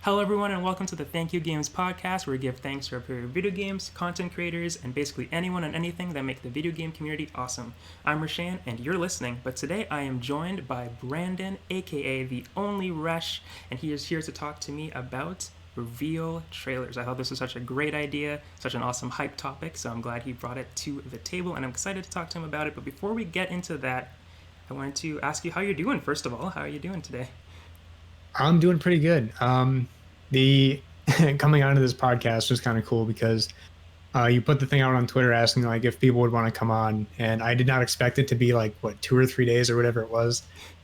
Hello, everyone, and welcome to the Thank You Games podcast, where we give thanks to our favorite video games, content creators, and basically anyone and anything that make the video game community awesome. I'm Rashan, and you're listening, but today I am joined by Brandon, aka TheOnlyResh, and he is here to talk to me about reveal trailers. I thought this was such a great idea, such an awesome hype topic, so I'm glad he brought it to the table, and I'm excited to talk to him about it. But before we get into that, I wanted to ask you how you're doing, first of all. How are you doing today? I'm doing pretty good. The coming onto this podcast was kind of cool because you put the thing out on Twitter asking like if people would want to come on, and I did not expect it to be like what 2 or 3 days or whatever it was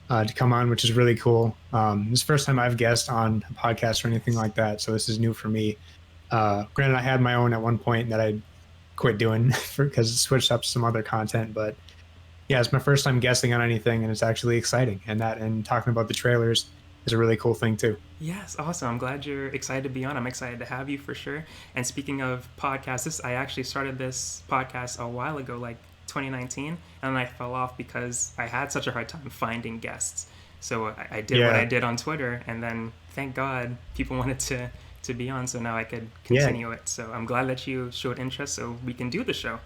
to come on, which is really cool. This is the first time I've guessed on a podcast or anything like that, so this is new for me. Granted, I had my own at one point that I quit doing because it switched up to some other content, but yeah, it's my first time guessing on anything, and it's actually exciting. And talking about the trailers is a really cool thing too. Yes, awesome. I'm glad you're excited to be on. I'm excited to have you for sure. And speaking of podcasts, I actually started this podcast a while ago, like 2019, and then I fell off because I had such a hard time finding guests. So I did what I Yeah, did on Twitter, and then thank God people wanted to be on, so now I could yeah. continue it. So I'm glad that you showed interest, so we can do the show.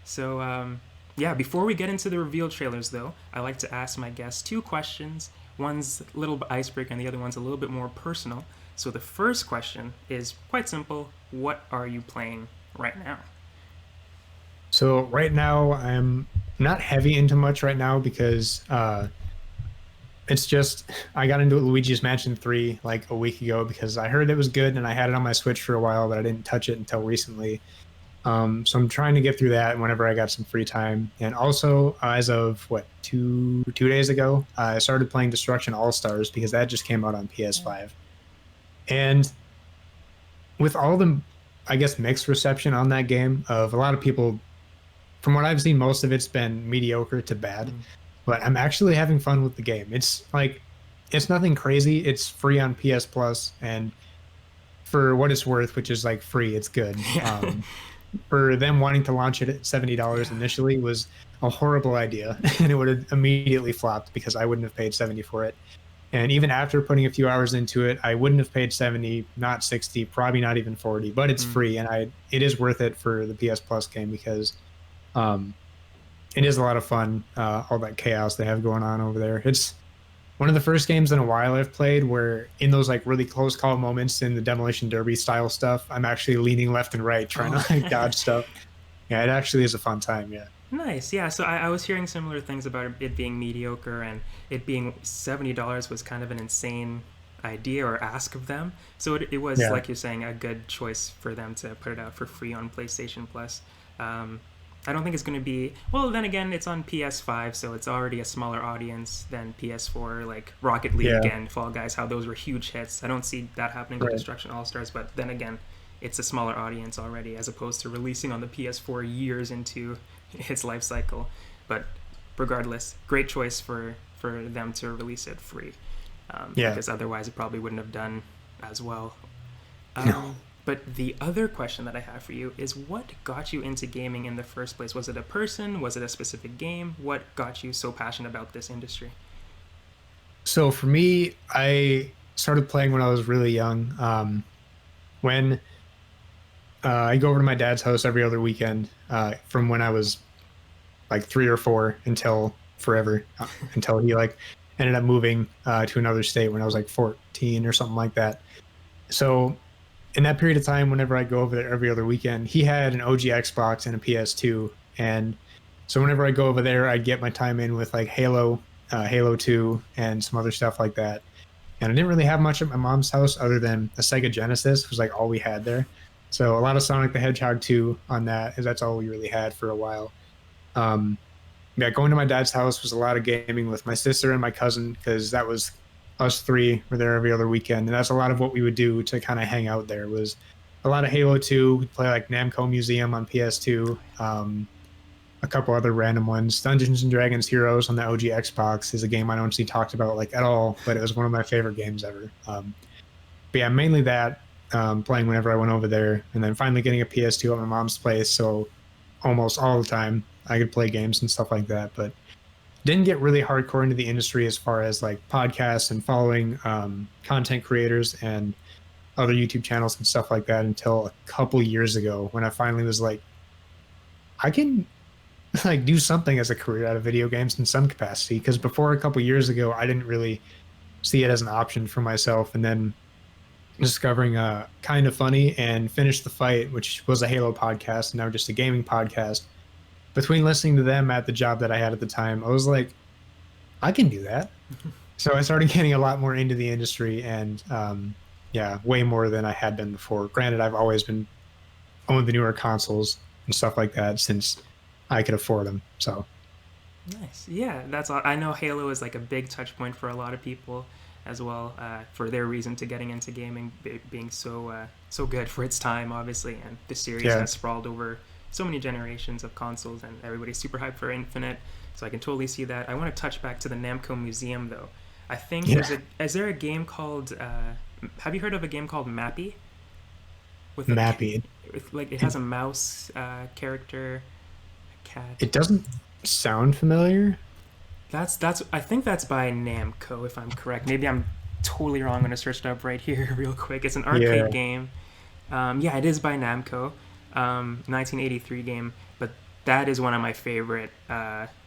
So yeah, before we get into the reveal trailers, though, I like to ask my guests two questions. One's a little bit icebreaker, and the other one's a little bit more personal. So the first question is quite simple: what are you playing right now? So right now I'm not heavy into much right now because it's just I got into Luigi's Mansion 3 like a week ago because I heard it was good and I had it on my Switch for a while, but I didn't touch it until recently. So I'm trying to get through that whenever I got some free time. And also, as of what 2 days ago, I started playing Destruction All Stars because that just came out on PS5. And with all the, I guess, mixed reception on that game, of a lot of people, from what I've seen, most of it's been mediocre to bad. Mm. But I'm actually having fun with the game. It's like, it's nothing crazy. It's free on PS Plus, and for what it's worth, which is like free, it's good. Yeah. For them wanting to launch it at $70 Yeah. initially was a horrible idea, and it would have immediately flopped because I wouldn't have paid 70 for it. And even after putting a few hours into it, I wouldn't have paid 70, not 60, probably not even 40, but it's Mm. free, and it is worth it for the PS Plus game because um it is a lot of fun, all that chaos they have going on over there. It's one of the first games in a while I've played where in those like really close call moments in the Demolition Derby style stuff, I'm actually leaning left and right trying Oh. to like dodge stuff. Yeah, it actually is a fun time. Yeah. Nice. Yeah. So I was hearing similar things about it being mediocre, and it being $70 was kind of an insane idea or ask of them. So it was, Yeah. like you're saying, a good choice for them to put it out for free on PlayStation Plus. Um, I don't think it's going to be. Well, then again, it's on PS5, so it's already a smaller audience than PS4, like Rocket League Yeah. and Fall Guys, how those were huge hits. I don't see that happening with Right. Destruction All Stars, but then again, it's a smaller audience already, as opposed to releasing on the PS4 years into its life cycle. But regardless, great choice for them to release it free, Yeah. because otherwise it probably wouldn't have done as well. No. But the other question that I have for you is, what got you into gaming in the first place? Was it a person? Was it a specific game? What got you so passionate about this industry? So for me, I started playing when I was really young. When I go over to my dad's house every other weekend, from when I was like 3 or 4 until forever, until he like ended up moving to another state when I was like 14 or something like that. So in that period of time, whenever I go over there every other weekend, he had an OG Xbox and a PS2, and so whenever I go over there, I'd get my time in with like Halo, Halo 2, and some other stuff like that. And I didn't really have much at my mom's house other than a Sega Genesis was like all we had there. So a lot of Sonic the Hedgehog 2 on that, is that's all we really had for a while. Um, yeah, going to my dad's house was a lot of gaming with my sister and my cousin because that was us three were there every other weekend, and that's a lot of what we would do to kind of hang out there. Was a lot of Halo 2. We'd play like Namco Museum on PS2, a couple other random ones. Dungeons and Dragons Heroes on the OG Xbox is a game I don't see talked about like at all, but it was one of my favorite games ever. But yeah, mainly that, playing whenever I went over there, and then finally getting a PS2 at my mom's place. So almost all the time I could play games and stuff like that. But didn't get really hardcore into the industry as far as like podcasts and following content creators and other YouTube channels and stuff like that until a couple years ago when I finally was like, I can like do something as a career out of video games in some capacity. Because before a couple years ago, I didn't really see it as an option for myself. And then discovering Kind of Funny and Finish the Fight, which was a Halo podcast and now just a gaming podcast. Between listening to them at the job that I had at the time, I was like, I can do that. So I started getting a lot more into the industry and yeah, way more than I had been before. Granted, I've always been owned the newer consoles and stuff like that since I could afford them. So Nice. Yeah, that's all. I know Halo is like a big touch point for a lot of people as well, for their reason to getting into gaming, being so good for its time, obviously, and the series yeah, has sprawled over so many generations of consoles, and everybody's super hyped for Infinite. So I can totally see that. I want to touch back to the Namco Museum though. I think yeah, is there a game called have you heard of a game called Mappy with a Mappy. with, like, it It, has a mouse character, a cat. it doesn't sound familiar. That's I think that's by Namco, if I'm correct. Maybe I'm totally wrong. I'm gonna search it up right here real quick. It's an Yeah, arcade game. Yeah, it is by Namco. 1983 game, but that is one of my favorite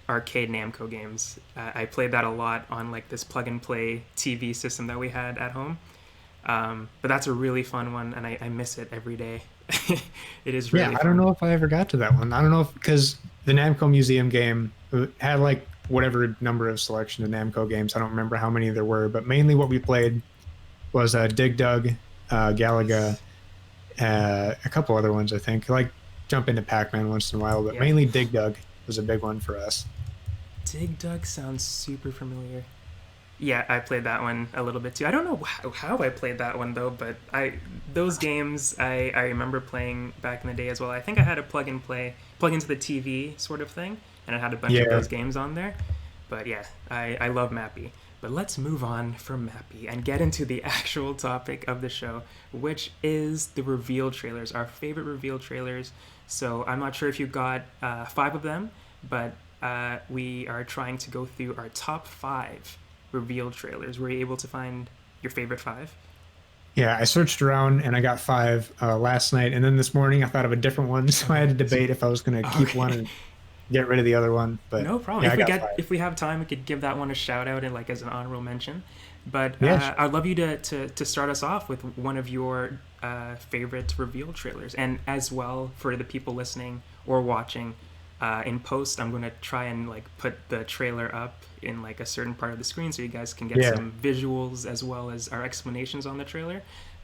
arcade Namco games. I played that a lot on like this plug and play TV system that we had at home. But that's a really fun one, and I miss it every day. It is yeah. really I don't fun. know if I ever got to that one. I don't know if because the Namco Museum game had like whatever number of selection of Namco games. I don't remember how many there were, but mainly what we played was Dig Dug, Galaga, a couple other ones, I think. Like jump into Pac-Man once in a while, but Yeah, mainly Dig Dug was a big one for us. Dig Dug sounds super familiar. Yeah, I played that one a little bit too. I don't know how I played that one though, but I those games I remember playing back in the day as well. I think I had a plug and play, plug into the TV sort of thing, and it had a bunch of Yeah. those games on there. But yeah, I love Mappy. But let's move on from Mappy and get into the actual topic of the show, which is the reveal trailers, our favorite reveal trailers. So I'm not sure if you got five of them, but we are trying to go through our top five reveal trailers. Were you able to find your favorite five? Yeah, I searched around and I got five last night, and then this morning I thought of a different one, so I had to debate if I was going to keep one Okay. and get rid of the other one. But No problem. yeah, I got If five. we have time, we could give that one a shout out and like as an honorable mention. But Yeah, sure. I'd love you to start us off with one of your favorite reveal trailers, and as well for the people listening or watching. In post, I'm gonna try and like put the trailer up in like a certain part of the screen so you guys can get Yeah. some visuals as well as our explanations on the trailer.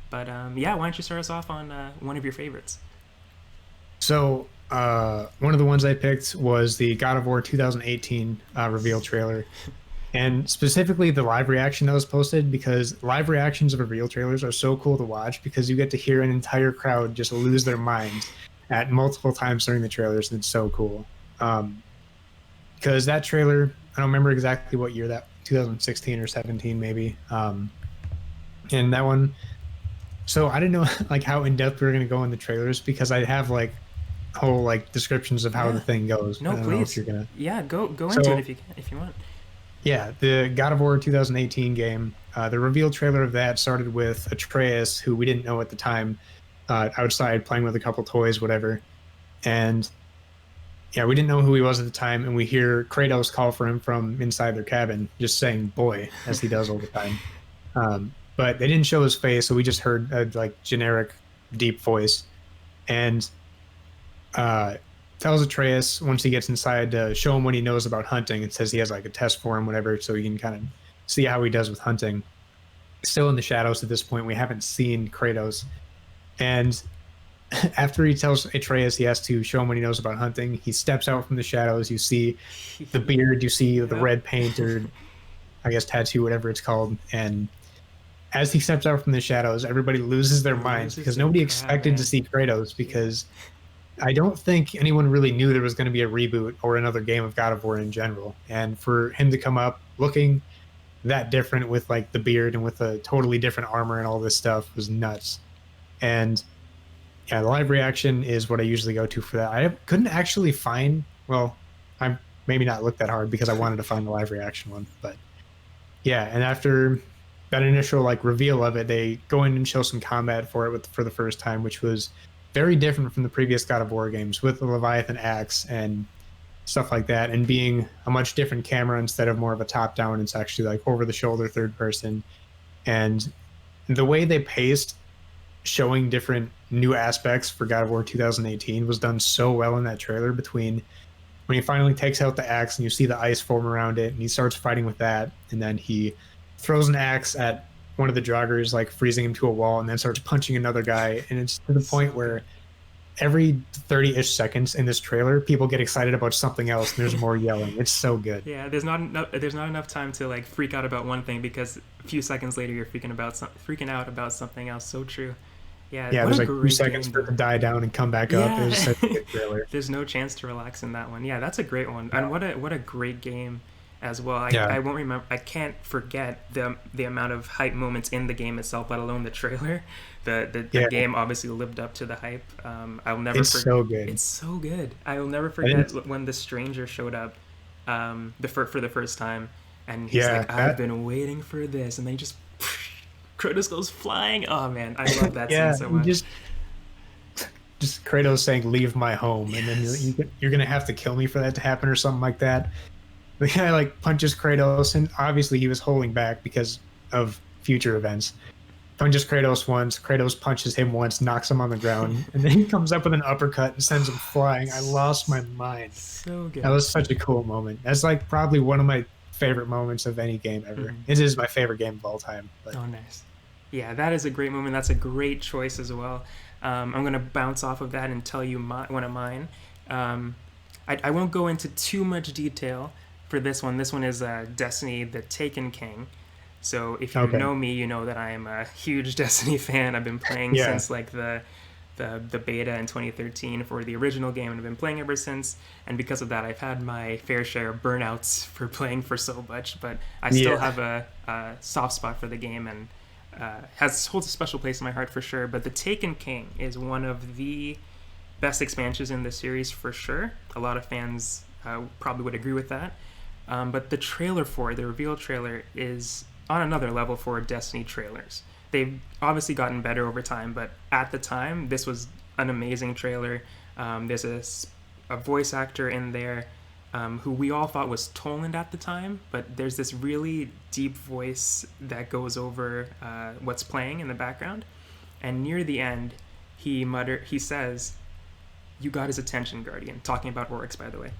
But yeah, why don't you start us off on one of your favorites? So one of the ones I picked was the God of War 2018 reveal trailer, and specifically the live reaction that was posted because live reactions of reveal trailers are so cool to watch because you get to hear an entire crowd just lose their minds at multiple times during the trailers, and it's so cool. Um, because that trailer, I don't remember exactly what year that 2016 or 17 maybe. And that one, so I didn't know like how in depth we were gonna go in the trailers because I have like whole like descriptions of how the Yeah. thing goes. I No, don't know if please. you're gonna. Yeah, go into it So if you can, if you want. yeah, the God of War 2018 game, the reveal trailer of that started with Atreus, who we didn't know at the time, outside playing with a couple toys, whatever. And yeah, we didn't know who he was at the time, and we hear Kratos call for him from inside their cabin, just saying "boy" as he does all the time. But they didn't show his face, so we just heard a like generic deep voice, and uh, tells Atreus once he gets inside to show him what he knows about hunting. It says he has like a test for him, whatever, so he can kind of see how he does with hunting. Still in the shadows at this point. We haven't seen Kratos, and after he tells Atreus he has to show him what he knows about hunting, he steps out from the shadows. You see the beard, you see the Yep. red paint or I guess tattoo, whatever it's called. And as he steps out from the shadows, everybody loses their minds Loses because their nobody crap, expected to man. see Kratos Yeah. because I don't think anyone really knew there was going to be a reboot or another game of God of War in general. And for him to come up looking that different with like the beard and with a totally different armor and all this stuff was nuts. And yeah, the live reaction is what I usually go to for that. I couldn't actually find, well, I'm maybe not look that hard because I wanted to find the live reaction one, but yeah. And after that initial like reveal of it, they go in and show some combat for it for the first time, which was very different from the previous God of War games with the Leviathan axe and stuff like that, and being a much different camera instead of more of a top down. It's actually like over the shoulder third person, and the way they paced showing different new aspects for God of War 2018 was done so well in that trailer. Between when he finally takes out the axe and you see the ice form around it, and he starts fighting with that, and then he throws an axe at one of the joggers, like freezing him to a wall, and then starts punching another guy, and it's to the point So good. where every 30-ish seconds in this trailer, people get excited about something else, and there's more yelling. It's so good. Yeah, there's not enough time to like freak out about one thing because a few seconds later you're freaking out about something else. So true. Yeah, Yeah, what a there's like two great seconds game for it though. to die down and come back up. It was Yeah, such a good trailer. there's no chance to relax in that one. Yeah, that's a great one, and No. what a great game as well. Yeah, I won't remember. I can't forget the amount of hype moments in the game itself, let alone the trailer. The yeah, game obviously lived up to the hype. I'll never it's forget. so good. It's so good. I will never I didn't. forget when the stranger showed up, for the first time, and he's Yeah, like, "I've that. been waiting for this," and then he just Kratos goes flying. Oh man, I love that scene Yeah, so you much. just Kratos saying "Leave my home," and then Yes. you're gonna have to kill me for that to happen or something like that. The guy like punches Kratos, and obviously he was holding back because of future events. Punches Kratos once, Kratos punches him once, knocks him on the ground, and then he comes up with an uppercut and sends him flying. I lost my mind. So That good. was such a cool moment. That's like probably one of my favorite moments of any game ever. Mhm. It is my favorite game of all time. But Oh, nice. Yeah, that is a great moment. That's a great choice as well. I'm gonna bounce off of that and tell you one of mine. Um, I won't go into too much detail for this one. This one is Destiny: The Taken King. So if you okay, know me, you know that I am a huge Destiny fan. I've been playing yeah, since like the beta in 2013 for the original game, and I've been playing ever since. And because of that, I've had my fair share of burnouts for playing for so much. But I still yeah, have a soft spot for the game, and has holds a special place in my heart for sure. But the Taken King is one of the best expansions in the series for sure. A lot of fans probably would agree with that. But the trailer for it, the reveal trailer, is on another level for Destiny trailers. They've obviously gotten better over time, but at the time, this was an amazing trailer. There's a voice actor in there who we all thought was Toland at the time, but there's this really deep voice that goes over what's playing in the background. And near the end, he says, "You got his attention, Guardian." Talking about Oryx, by the way.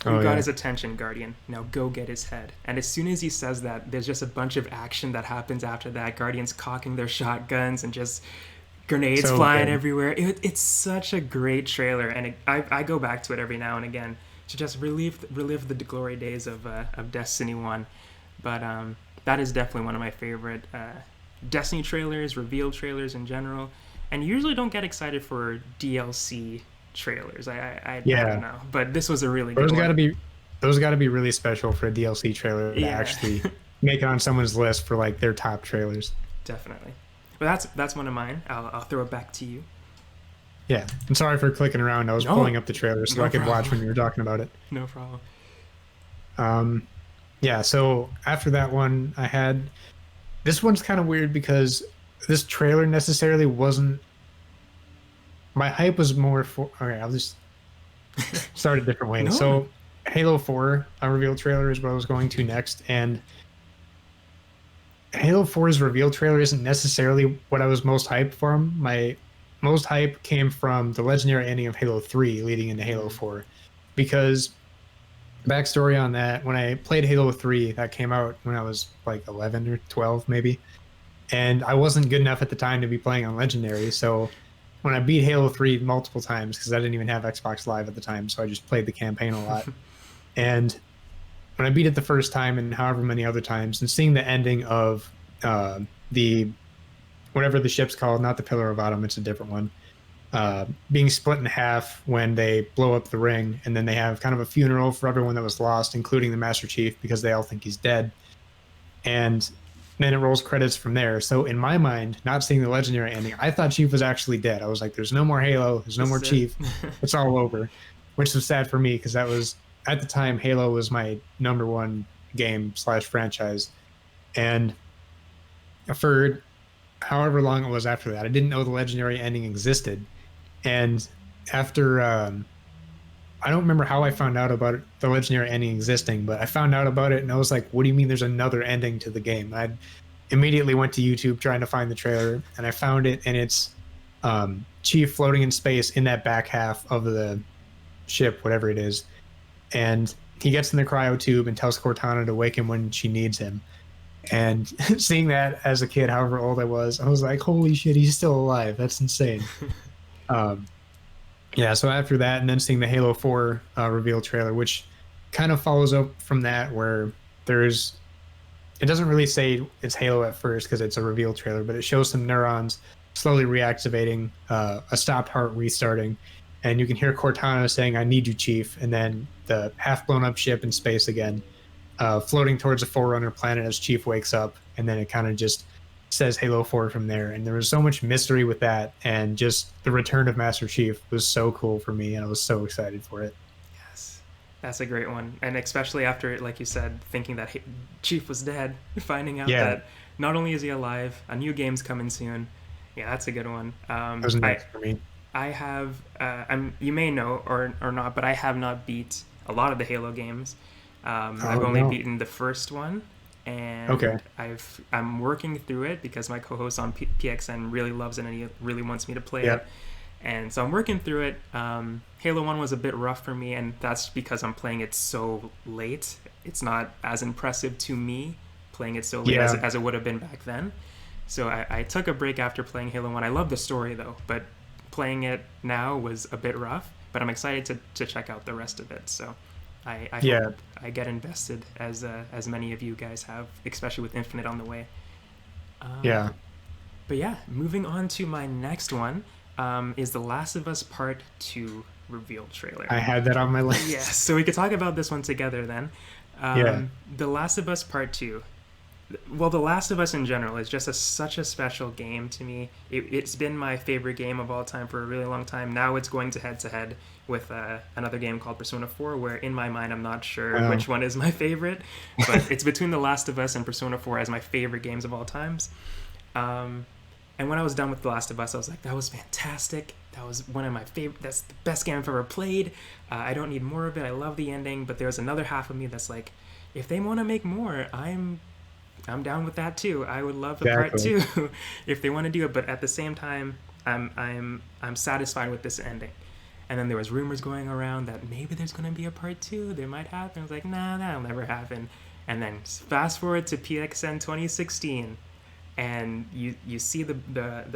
"You oh got yeah, his attention, Guardian. Now go get his head." And as soon as he says that, there's just a bunch of action that happens after that. Guardians cocking their shotguns and just grenades so flying good. everywhere. It's such a great trailer, and I go back to it every now and again to just relive the glory days of Destiny 1. But that is definitely one of my favorite Destiny trailers, reveal trailers in general. And you usually don't get excited for DLC trailers. I don't Yeah, know, but this was a really good those got one. to be those got to be really special for a DLC trailer to Yeah, actually make it on someone's list for like their top trailers. definitely. But that's one of mine. I'll throw it back to you. Yeah, and sorry for clicking around. I was No, pulling up the trailer so no I could watch problem. when you were talking about it. No problem. Um, yeah, so after that one, I had this one's kind of weird because this trailer necessarily wasn't. My hype was more for. Okay, I'll just start a different way. No, no. So, Halo 4, a reveal trailer is what I was going to next, and Halo 4's reveal trailer isn't necessarily what I was most hyped from. My most hype came from the legendary ending of Halo 3 leading into Halo Mm. 4. Because backstory on that, when I played Halo 3, that came out when I was like 11 or 12 maybe. And I wasn't good enough at the time to be playing on legendary, so when I beat Halo 3 multiple times because I didn't even have Xbox Live at the time, so I just played the campaign a lot. And when I beat it the first time and however many other times, and seeing the ending of the whatever the ship's called, not the Pillar of Autumn, it's a different one, being split in half when they blow up the ring, and then they have kind of a funeral for everyone that was lost, including the Master Chief, because they all think he's dead. And then it rolls credits from there. So in my mind, not seeing the legendary ending, I thought Chief was actually dead. I was like, "There's no more Halo. There's no This more is it. Chief. It's all over," which was sad for me because that was at the time Halo was my number one game slash franchise, and for however long it was after that. I didn't know the legendary ending existed. And after I don't remember how I found out about the legendary ending existing, but I found out about it and I was like, what do you mean there's another ending to the game? I immediately went to YouTube trying to find the trailer and I found it, and it's Chief floating in space in that back half of the ship, whatever it is. And he gets in the cryo tube and tells Cortana to wake him when she needs him. And seeing that as a kid, however old I was like, holy shit, he's still alive. That's insane. Um, yeah, so after that, and then seeing the Halo 4 reveal trailer, which kind of follows up from that, where there's, it doesn't really say it's Halo at first because it's a reveal trailer, but it shows some neurons slowly reactivating, a stopped heart restarting, and you can hear Cortana saying, I need you, Chief, and then the half blown up ship in space again, floating towards a Forerunner planet as Chief wakes up, and then it kind of just says Halo 4 from there. And there was so much mystery with that, and just the return of Master Chief was so cool for me, and I was so excited for it. Yes, that's a great one, and especially after, like you said, thinking that Chief was dead, finding out Yeah, that not only is he alive, a new game's coming soon. Yeah, that's a good one. that was next for me. I have you may know or not, but I have not beat a lot of the Halo games. I've Oh only no. beaten the first one, Okay. and I'm working through it because my co-host on PXN really loves it and he really wants me to play it. Yep. And so I'm working through it. Halo 1 was a bit rough for me, and that's because I'm playing it so late. It's not as impressive to me playing it so late Yeah. as it would have been back then. So I took a break after playing Halo 1. I love the story, though, but playing it now was a bit rough. But I'm excited to check out the rest of it. So I hope Yeah. I get invested as many of you guys have, especially with Infinite on the way. Um, Yeah. but yeah, moving on to my next one is The Last of Us Part 2 reveal trailer. I had that on my Yes, list. so we could talk about this one together then. Yeah. The Last of Us Part 2. Well, The Last of Us in general is just such a special game to me. It's been my favorite game of all time for a really long time. Now it's going to head with another game called Persona 4, where in my mind I'm not sure which Um, one is my favorite, but it's between The Last of Us and Persona 4 as my favorite games of all times. Um, and when I was done with The Last of Us, I was like, that was fantastic. That was one of my favorite. That's the best game I've ever played. I don't need more of it. I love the ending, but there's another half of me that's like, if they want to make more, I'm down with that too. I would love a part exactly. two if they want to do it. But at the same time, I'm satisfied with this ending. And then there was rumors going around that maybe there's going to be a part two. There might happen. I was like, nah, that'll never happen. And then fast forward to PXN 2016, and you see the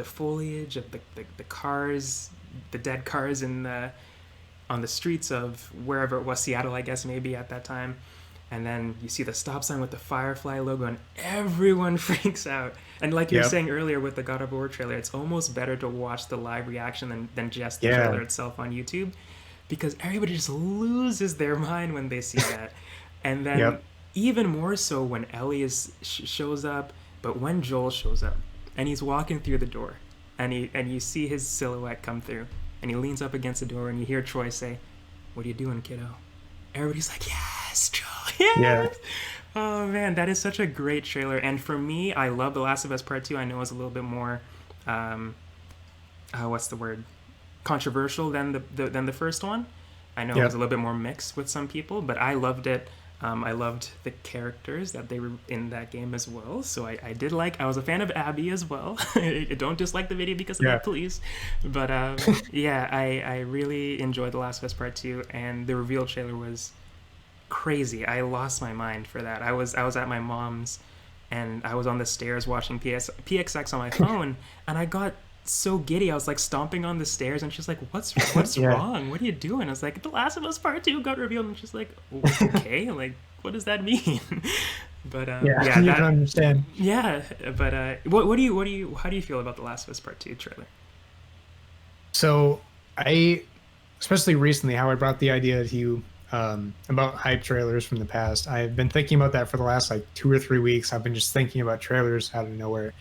foliage of the cars, the dead cars in the on the streets of wherever it was, Seattle, I guess maybe at that time. And then you see the stop sign with the Firefly logo, and everyone freaks out. And like you were Yep. saying earlier with the God of War trailer, it's almost better to watch the live reaction than just the trailer Yeah. itself on YouTube, because everybody just loses their mind when they see that. And then Yep. even more so when Ellie shows up, but when Joel shows up and he's walking through the door, and you see his silhouette come through, and he leans up against the door, and you hear Troy say, "What are you doing, kiddo?" Everybody's like, "Yes, Joel, Yeah. yes!" Oh man, that is such a great trailer. And for me, I love The Last of Us Part Two. I know it's a little bit more, um, what's the word, controversial than than the first one. I know it was a Yep. little bit more mixed with some people, but I loved it. I loved the characters that they were in that game as well. So I did like. I was a fan of Abby as well. Don't dislike the video because of Yeah. that, please. But yeah, I really enjoyed The Last of Us Part Two, and the reveal trailer was crazy. I lost my mind for that. I was at my mom's, and I was on the stairs watching PXX on my phone, and I got so giddy. I was like stomping on the stairs, and she's like, "What's Yeah. wrong? What are you doing?" I was like, "The Last of Us Part Two got revealed," and she's like, "Okay, like what does that mean?" But Yeah. yeah, You don't that understand. yeah. But what do you how do you feel about the Last of Us Part Two trailer? So I, especially recently, how I brought the idea to you about hype trailers from the past. I've been thinking about that for the last like 2 or 3 weeks. I've been just thinking about trailers out of nowhere.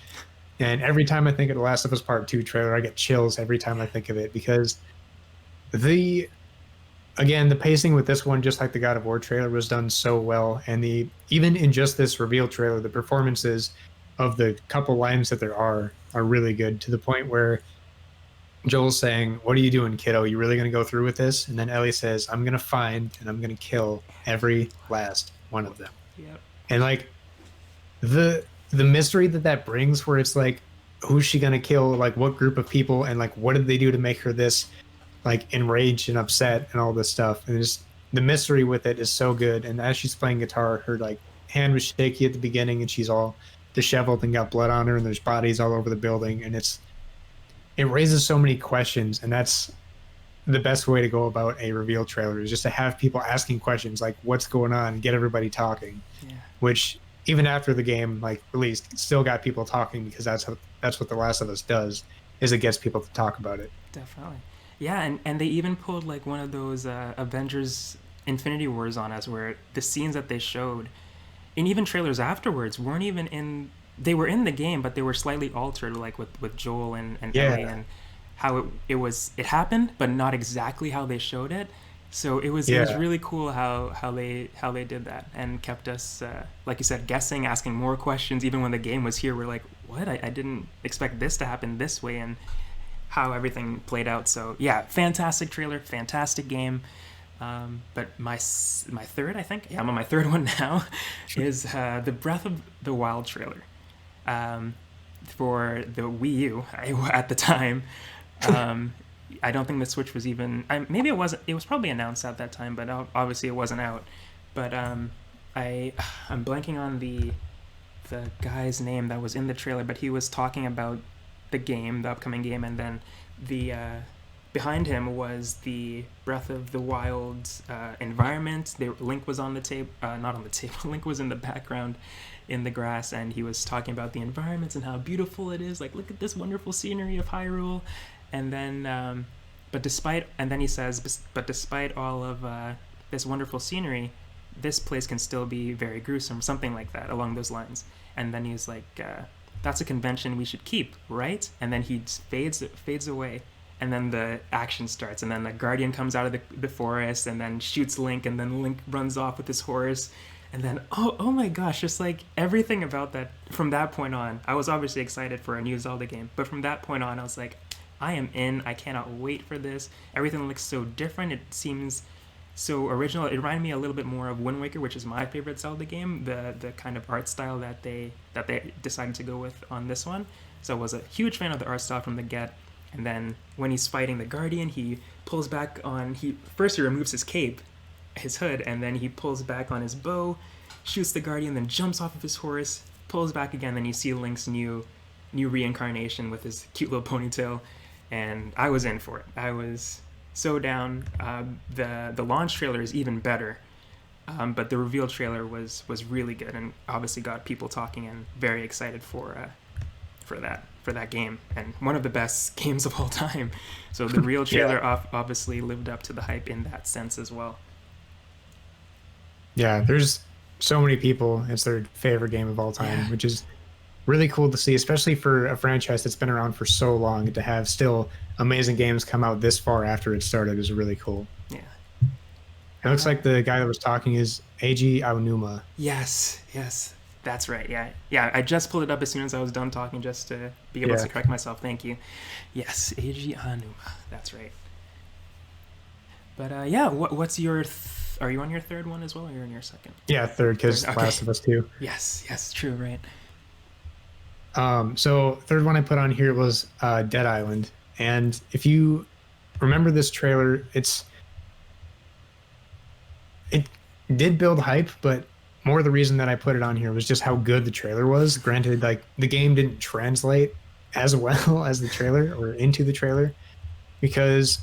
And every time I think of the Last of Us Part 2 trailer, I get chills every time I Yeah. think of it because the again, the pacing with this one, just like the God of War trailer, was done so well. And the even in just this reveal trailer, the performances of the couple lines that there are really good, to the point where Joel's saying, "What are you doing, kiddo? You really going to go through with this?" And then Ellie says, "I'm going to find and I'm going to kill every last one of them." Yep. And like the mystery that that brings, where it's like, who's she going to kill? Like, what group of people? And like, what did they do to make her this like enraged and upset and all this stuff? And just the mystery with it is so good. And as she's playing guitar, her like hand was shaky at the beginning and she's all disheveled and got blood on her and there's bodies all over the building. And it raises so many questions. And that's the best way to go about a reveal trailer, is just to have people asking questions like what's going on, get everybody talking, Yeah. which even after the game like released, still got people talking, because that's what The Last of Us does, is it gets people to talk about it. Definitely. Yeah, and they even pulled like one of those Avengers Infinity Wars on us, where the scenes that they showed, and even trailers afterwards, weren't even in. They were in the game, but they were slightly altered, like with Joel and Ellie, Yeah, and how it happened, but not exactly how they showed it. So it was yeah, really cool how they did that and kept us like you said, guessing, asking more questions. Even when the game was here, we're like, what? I didn't expect this to happen this way, and how everything played out. So yeah, fantastic trailer, fantastic game. But my third, I think, yeah, I'm on my third one now, is the Breath of the Wild trailer for the Wii U at the time. Um, I don't think the Switch was even. Maybe it wasn't. It was probably announced at that time, but obviously it wasn't out. But I I'm blanking on the guy's name that was in the trailer, but he was talking about the game, the upcoming game, and then the behind him was the Breath of the Wild environment. Link was on the table, not on the table. Link was in the background, in the grass, and he was talking about the environments and how beautiful it is. Like, look at this wonderful scenery of Hyrule, and then, and then he says, but despite all of this wonderful scenery, this place can still be very gruesome, something like that, along those lines. And then he's like, "That's a convention we should keep, right?" And then he fades away, and then the action starts, and then the Guardian comes out of the forest, and then shoots Link, and then Link runs off with his horse, and then oh my gosh, just like everything about that. From that point on, I was obviously excited for a new Zelda game, but from that point on, I was like, I am in. I cannot wait for this. Everything looks so different. It seems so original. It reminded me a little bit more of Wind Waker, which is my favorite Zelda game. The kind of art style that they decided to go with on this one. So I was a huge fan of the art style from the get. And then when he's fighting the Guardian, he pulls back on he removes his cape, his hood, and then he pulls back on his bow, shoots the Guardian, then jumps off of his horse, pulls back again. Then you see Link's new reincarnation with his cute little ponytail, and I was in for it. I was so down. The launch trailer is even better, but the reveal trailer was really good, and obviously got people talking and very excited for that game, and one of the best games of all time. So the real yeah, trailer obviously lived up to the hype in that sense as well. yeah. There's so many people, it's their favorite game of all Yeah, time, which is really cool to see, especially for a franchise that's been around for so long. To have still amazing games come out this far after it started is really cool. yeah. It looks like the guy that was talking is Eiji Aonuma. Yes, yes, that's right. Yeah, yeah. I just pulled it up as soon as I was done talking, just to be able Yeah, to correct myself. Thank you. Yes, Eiji Hanuma. That's right. But yeah, what's your? Are you on your third one as well, or you're in your second? yeah, third, Third. because Okay. Last of Us 2. Yes, yes, true, right. So third one I put on here was Dead Island. And if you remember this trailer, it did build hype, but more the reason that I put it on here was just how good the trailer was. Granted, like the game didn't translate as well as the trailer or into the trailer, because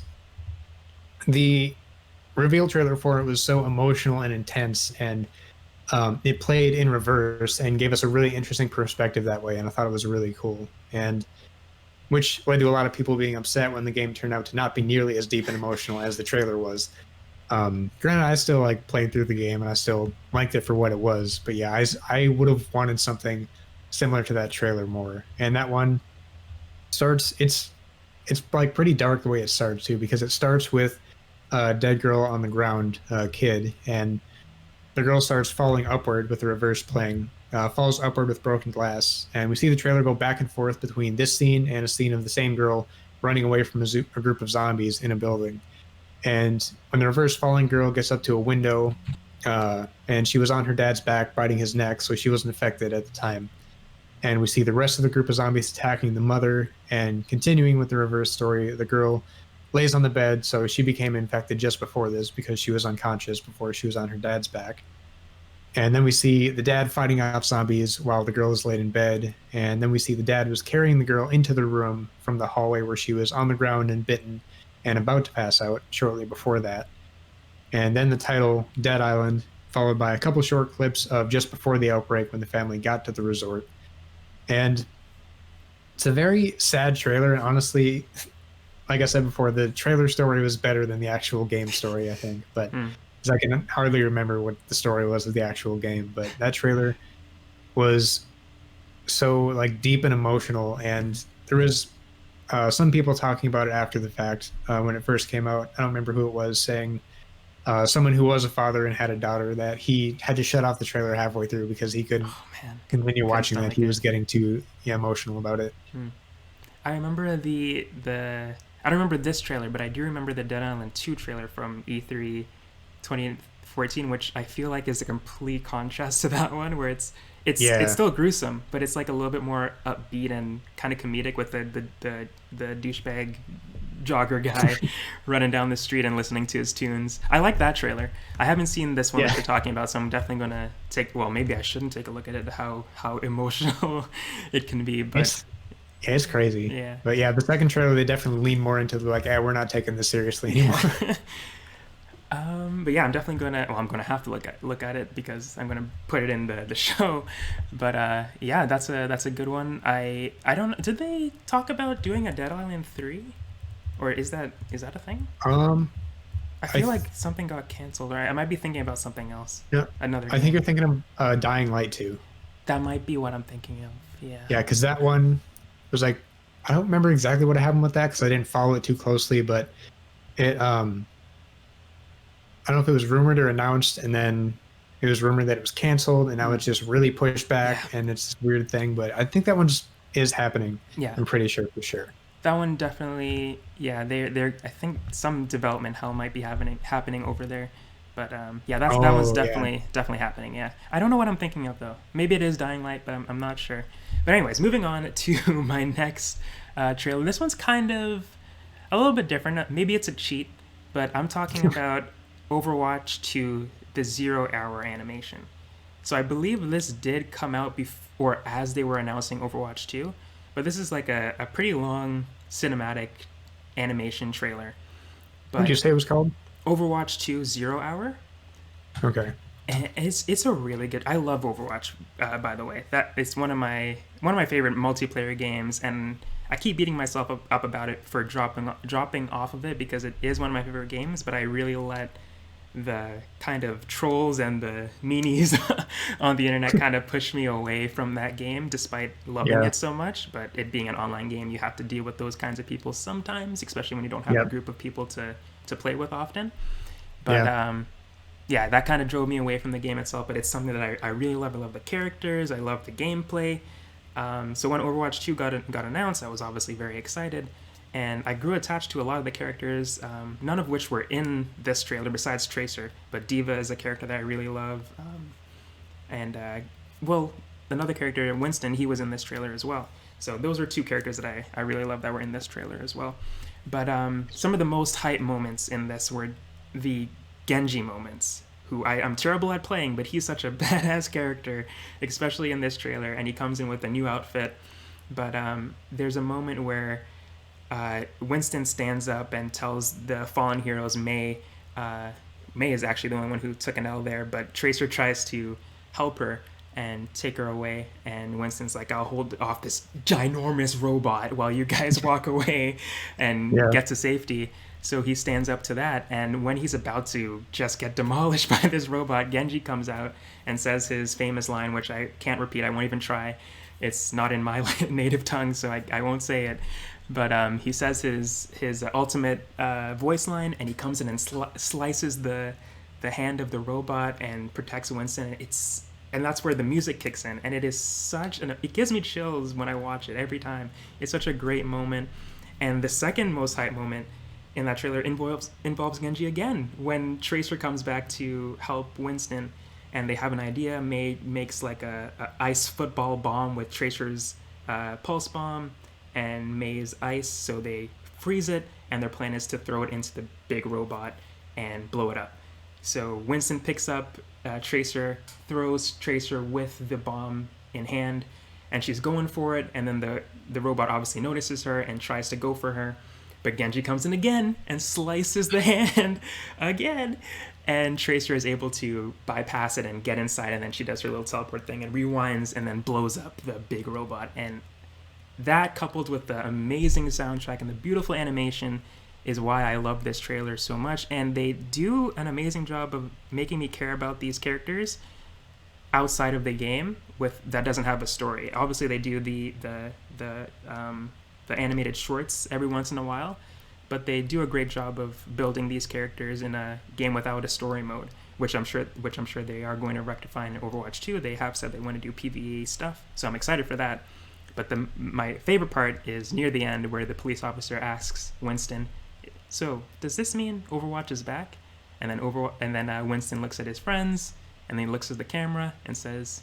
the reveal trailer for it was so emotional and intense, and it played in reverse and gave us a really interesting perspective that way. And I thought it was really cool. And which led to a lot of people being upset when the game turned out to not be nearly as deep and emotional as the trailer was. Granted, I still like played through the game and I still liked it for what it was. But yeah, I would have wanted something similar to that trailer more. And that one starts, it's like pretty dark the way it starts too, because it starts with a dead girl on the ground, kid, and the girl starts falling upward with the reverse playing. falls upward with broken glass. And we see the trailer go back and forth between this scene and a scene of the same girl running away from a group of zombies in a building. And when the reverse falling girl gets up to a window, and she was on her dad's back, biting his neck, so she wasn't affected at the time. And we see the rest of the group of zombies attacking the mother. And continuing with the reverse story, the girl lays on the bed, so she became infected just before this because she was unconscious before she was on her dad's back. And then we see the dad fighting off zombies while the girl is laid in bed. And then we see the dad was carrying the girl into the room from the hallway where she was on the ground and bitten and about to pass out shortly before that. And then the title, Dead Island, followed by a couple short clips of just before the outbreak when the family got to the resort. And it's a very sad trailer. And honestly, like I said before, the trailer story was better than the actual game story, I think. But Hmm. because I can hardly remember what the story was of the actual game. But that trailer was so like deep and emotional. And there was some people talking about it after the fact when it first came out. I don't remember who it was saying someone who was a father and had a daughter that he had to shut off the trailer halfway through because he couldn't Oh man, continue couldn't watching that. stomach He it. was getting too emotional about it. Hmm. I remember the I don't remember this trailer, but I do remember the Dead Island 2 trailer from E3 2014, which I feel like is a complete contrast to that one, where it's Yeah. still gruesome, but it's like a little bit more upbeat and kind of comedic with the douchebag jogger guy running down the street and listening to his tunes. I like that trailer. I haven't seen this one that Yeah. you're talking about, so I'm definitely gonna take. Well, maybe I shouldn't take a look at it. How emotional it can be, but It's yeah, it's crazy. yeah. But yeah, the second trailer they definitely lean more into the like, yeah, we're not taking this seriously anymore. Yeah. But yeah, I'm definitely gonna. Well, I'm gonna have to look at it because I'm gonna put it in the show. But yeah, that's a good one. I don't. Did they talk about doing a Dead Island 3, or is that a thing? um, I I feel th- like something got canceled, or I might be thinking about something else. yeah, Another I think game. you're thinking of Dying Light too. That might be what I'm thinking of. Yeah. Yeah, because that one was like, I don't remember exactly what happened with that because I didn't follow it too closely, but it I don't know if it was rumored or announced, and then it was rumored that it was canceled, and now Mm. it's just really pushed Yeah. back, and it's this weird thing. But I think that one just is happening. Yeah. I'm pretty sure for sure. That one definitely. Yeah. They're. I think some development hell might be happening over there. But yeah, that one's Oh yeah. definitely happening. Yeah, I don't know what I'm thinking of though. Maybe it is Dying Light, but I'm not sure. But anyways, moving on to my next trailer. This one's kind of a little bit different. Maybe it's a cheat, but I'm talking about Overwatch 2, the 0 hour animation. So I believe this did come out before as they were announcing Overwatch 2, but this is like a pretty long cinematic animation trailer. What did But you say it was called? Overwatch 2 0 hour, Okay. and it's a really good. I love Overwatch. By the way, that it's one of my favorite multiplayer games, and I keep beating myself up about it for dropping off of it because it is one of my favorite games. But I really let the kind of trolls and the meanies on the internet kind of push me away from that game, despite loving Yeah. it so much. But it being an online game, you have to deal with those kinds of people sometimes, especially when you don't have a Yep. group of people to play with often. But Yeah. yeah, that kind of drove me away from the game itself. But it's something that I really love. I love the characters. I love the gameplay. So when Overwatch 2 got announced, I was obviously very excited, and I grew attached to a lot of the characters. None of which were in this trailer besides Tracer, but Diva is a character that I really love. And well, another character, Winston, he was in this trailer as well. So those are two characters that I really love that were in this trailer as well. But some of the most hype moments in this were the Genji moments, who I'm terrible at playing, but he's such a badass character, especially in this trailer, and he comes in with a new outfit. But there's a moment where Winston stands up and tells the fallen heroes May is actually the only one who took an L there, but Tracer tries to help her and take her away, and Winston's like, I'll hold off this ginormous robot while you guys walk away and Yeah. get to safety. So he stands up to that, and when he's about to just get demolished by this robot, Genji comes out and says his famous line, which I can't repeat, I won't even try. It's not in my native tongue, so I won't say it. But he says his ultimate voice line, and he comes in and slices the hand of the robot and protects Winston. and that's where the music kicks in, and it is such an it gives me chills when I watch it every time. It's such a great moment. And the second most hype moment in that trailer involves Genji again, when Tracer comes back to help Winston, and they have an idea. May makes like a ice football bomb with Tracer's pulse bomb and May's ice, so they freeze it, and their plan is to throw it into the big robot and blow it up. So Winston picks up Tracer, throws Tracer with the bomb in hand, and she's going for it. And then the robot obviously notices her and tries to go for her, but Genji comes in again and slices the hand again. And Tracer is able to bypass it and get inside, and then she does her little teleport thing and rewinds and then blows up the big robot. And that, coupled with the amazing soundtrack and the beautiful animation, is why I love this trailer so much. And they do an amazing job of making me care about these characters outside of the game with that doesn't have a story. Obviously, they do the animated shorts every once in a while, but they do a great job of building these characters in a game without a story mode, which I'm sure they are going to rectify in Overwatch 2. They have said they want to do PvE stuff, so I'm excited for that. But my favorite part is near the end, where the police officer asks Winston, "So does this mean Overwatch is back?" And then Winston looks at his friends, and then he looks at the camera and says,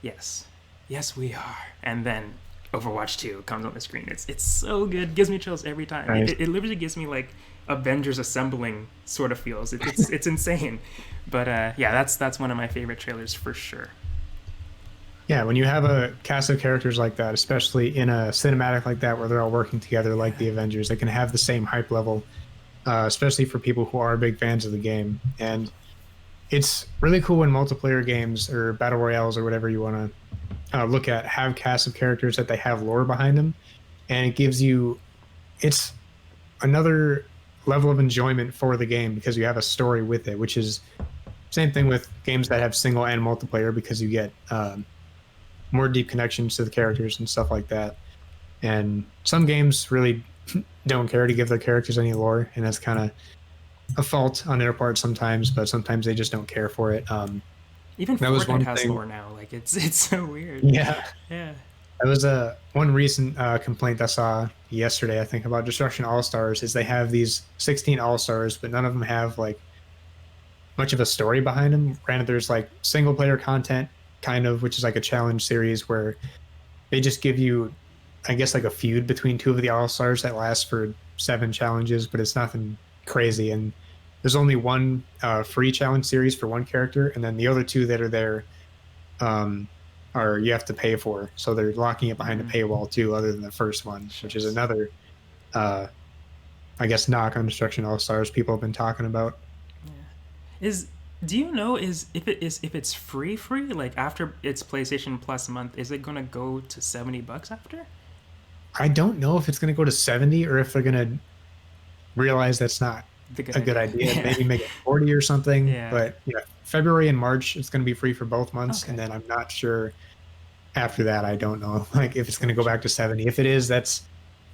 "Yes, yes we are." And then Overwatch 2 comes on the screen. It's so good. Gives me chills every time. Nice. It literally gives me like Avengers assembling sort of feels. It's insane. But yeah, that's one of my favorite trailers for sure. Yeah, when you have a cast of characters like that, especially in a cinematic like that where they're all working together like the Avengers, they can have the same hype level, especially for people who are big fans of the game. And it's really cool when multiplayer games or battle royales or whatever you want to look at have casts of characters that they have lore behind them, and it gives you it's another level of enjoyment for the game because you have a story with it, which is same thing with games that have single and multiplayer because you get more deep connections to the characters and stuff like that. And some games really don't care to give their characters any lore, and that's kind of a fault on their part sometimes, but sometimes they just don't care for it. Even That was Fortnite one has thing. lore now. Like it's so weird. Yeah, Yeah. that was a one recent complaint I saw yesterday. I think about Destruction All Stars is they have these 16 All Stars, but none of them have like much of a story behind them. Granted, there's like single player content, kind of, which is like a challenge series where they just give you, I guess, like a feud between two of the All Stars that lasts for 7 challenges, but it's nothing crazy. And there's only one free challenge series for one character, and then the other two that are there um, are you have to pay for. So they're locking it behind a paywall too, other than the first one, which is another, uh, I guess, knock on Destruction All Stars people have been talking about. Yeah. Is do you know is if it's free like after its PlayStation Plus month, is it gonna go to $70 after? I don't know if it's going to go to 70 or if they're going to realize that's not The good a good idea. idea. Yeah. Maybe make it 40 or something. Yeah. But yeah, February and March, it's going to be free for both months. Okay. And then I'm not sure after that. I don't know like if it's going to go Gotcha. back to 70. If it is, that's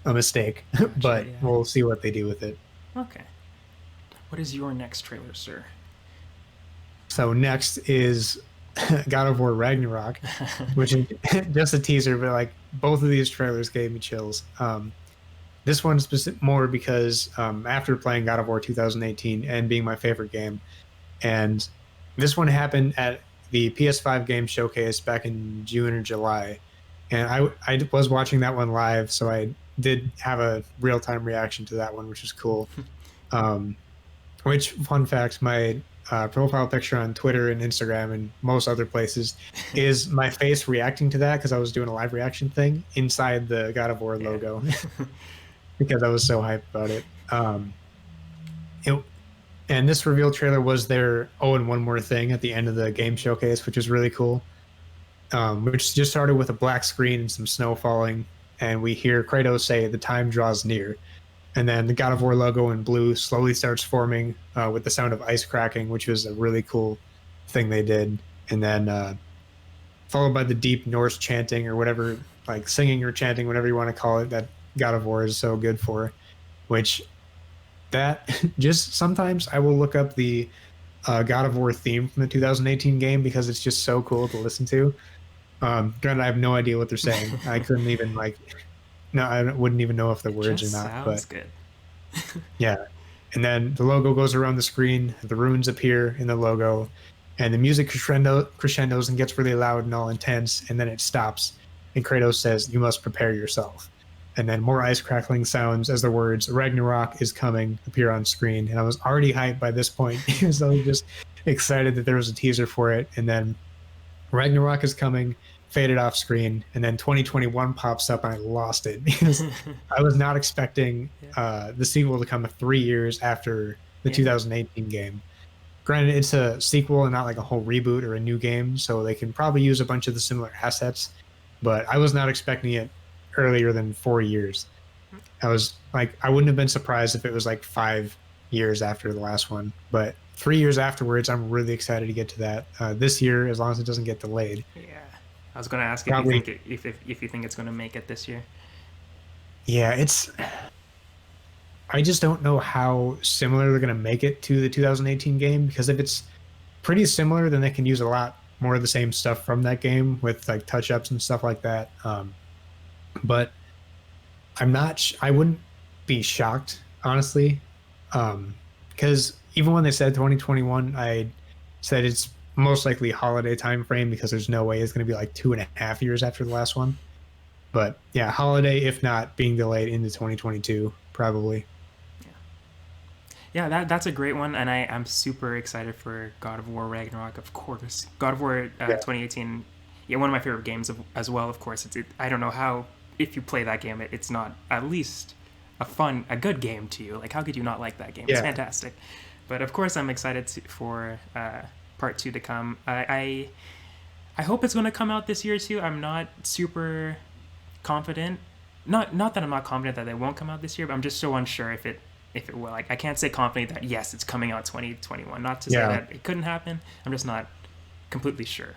a mistake. Gotcha. But Yeah. we'll see what they do with it. Okay. What is your next trailer, sir? So next is God of War Ragnarok, which is just a teaser, but like both of these trailers gave me chills. This one's more because after playing God of War 2018 and being my favorite game, and this one happened at the PS5 game showcase back in June or July, and I was watching that one live, so I did have a real time reaction to that one, which was cool. Um, which, fun fact, my profile picture on Twitter and Instagram and most other places is my face reacting to that because I was doing a live reaction thing inside the God of War Yeah. logo because I was so hyped about it. It and this reveal trailer was their oh and one more thing at the end of the game showcase, which was really cool. Which just started with a black screen and some snow falling, and we hear Kratos say, "The time draws near." And then the God of War logo in blue slowly starts forming with the sound of ice cracking, which was a really cool thing they did. And then followed by the deep Norse chanting or whatever, like singing or chanting, whatever you want to call it, that God of War is so good for. Which that just sometimes I will look up the God of War theme from the 2018 game because it's just so cool to listen to. Granted, I have no idea what they're saying. I couldn't even like, no, I wouldn't even know if the It words or just not. sounds But good. yeah, and then the logo goes around the screen. The runes appear in the logo, and the music crescendos and gets really loud and all intense, and then it stops. And Kratos says, "You must prepare yourself." And then more ice crackling sounds as the words "Ragnarok is coming" appear on screen. And I was already hyped by this point because I was just excited that there was a teaser for it. And then Ragnarok is coming, faded off screen, and then 2021 pops up, and I lost it because I was not expecting Yeah. the sequel to come 3 years after the Yeah. 2018 game. Granted, it's a sequel and not like a whole reboot or a new game, so they can probably use a bunch of the similar assets, but I was not expecting it earlier than 4 years. I was like, I wouldn't have been surprised if it was like 5 years after the last one, but 3 years afterwards, I'm really excited to get to that this year, as long as it doesn't get delayed. Yeah. I was gonna ask if you Probably, think if you think it's gonna make it this year. yeah, I just don't know how similar they're going to make it to the 2018 game because if it's pretty similar, then they can use a lot more of the same stuff from that game with like touch ups and stuff like that. But I'm not, I wouldn't be shocked, honestly. Because even when they said 2021, I said it's most likely holiday time frame because there's no way it's going to be like 2.5 years after the last one. But yeah, holiday, if not being delayed into 2022, probably. Yeah, that's a great one, and I am super excited for God of War Ragnarok. Of course, God of War Yeah. 2018. Yeah, one of my favorite games as well. Of course, I don't know how if you play that game, it's not at least a good game to you. Like, how could you not like that game? It's Yeah. fantastic. But of course, I'm excited for part two to come. I hope it's going to come out this year too. I'm not super confident. Not that I'm not confident that they won't come out this year, but I'm just so unsure if it will. Like I can't say confidently that yes, it's coming out 2021. Not to say Yeah. that it couldn't happen. I'm just not completely sure.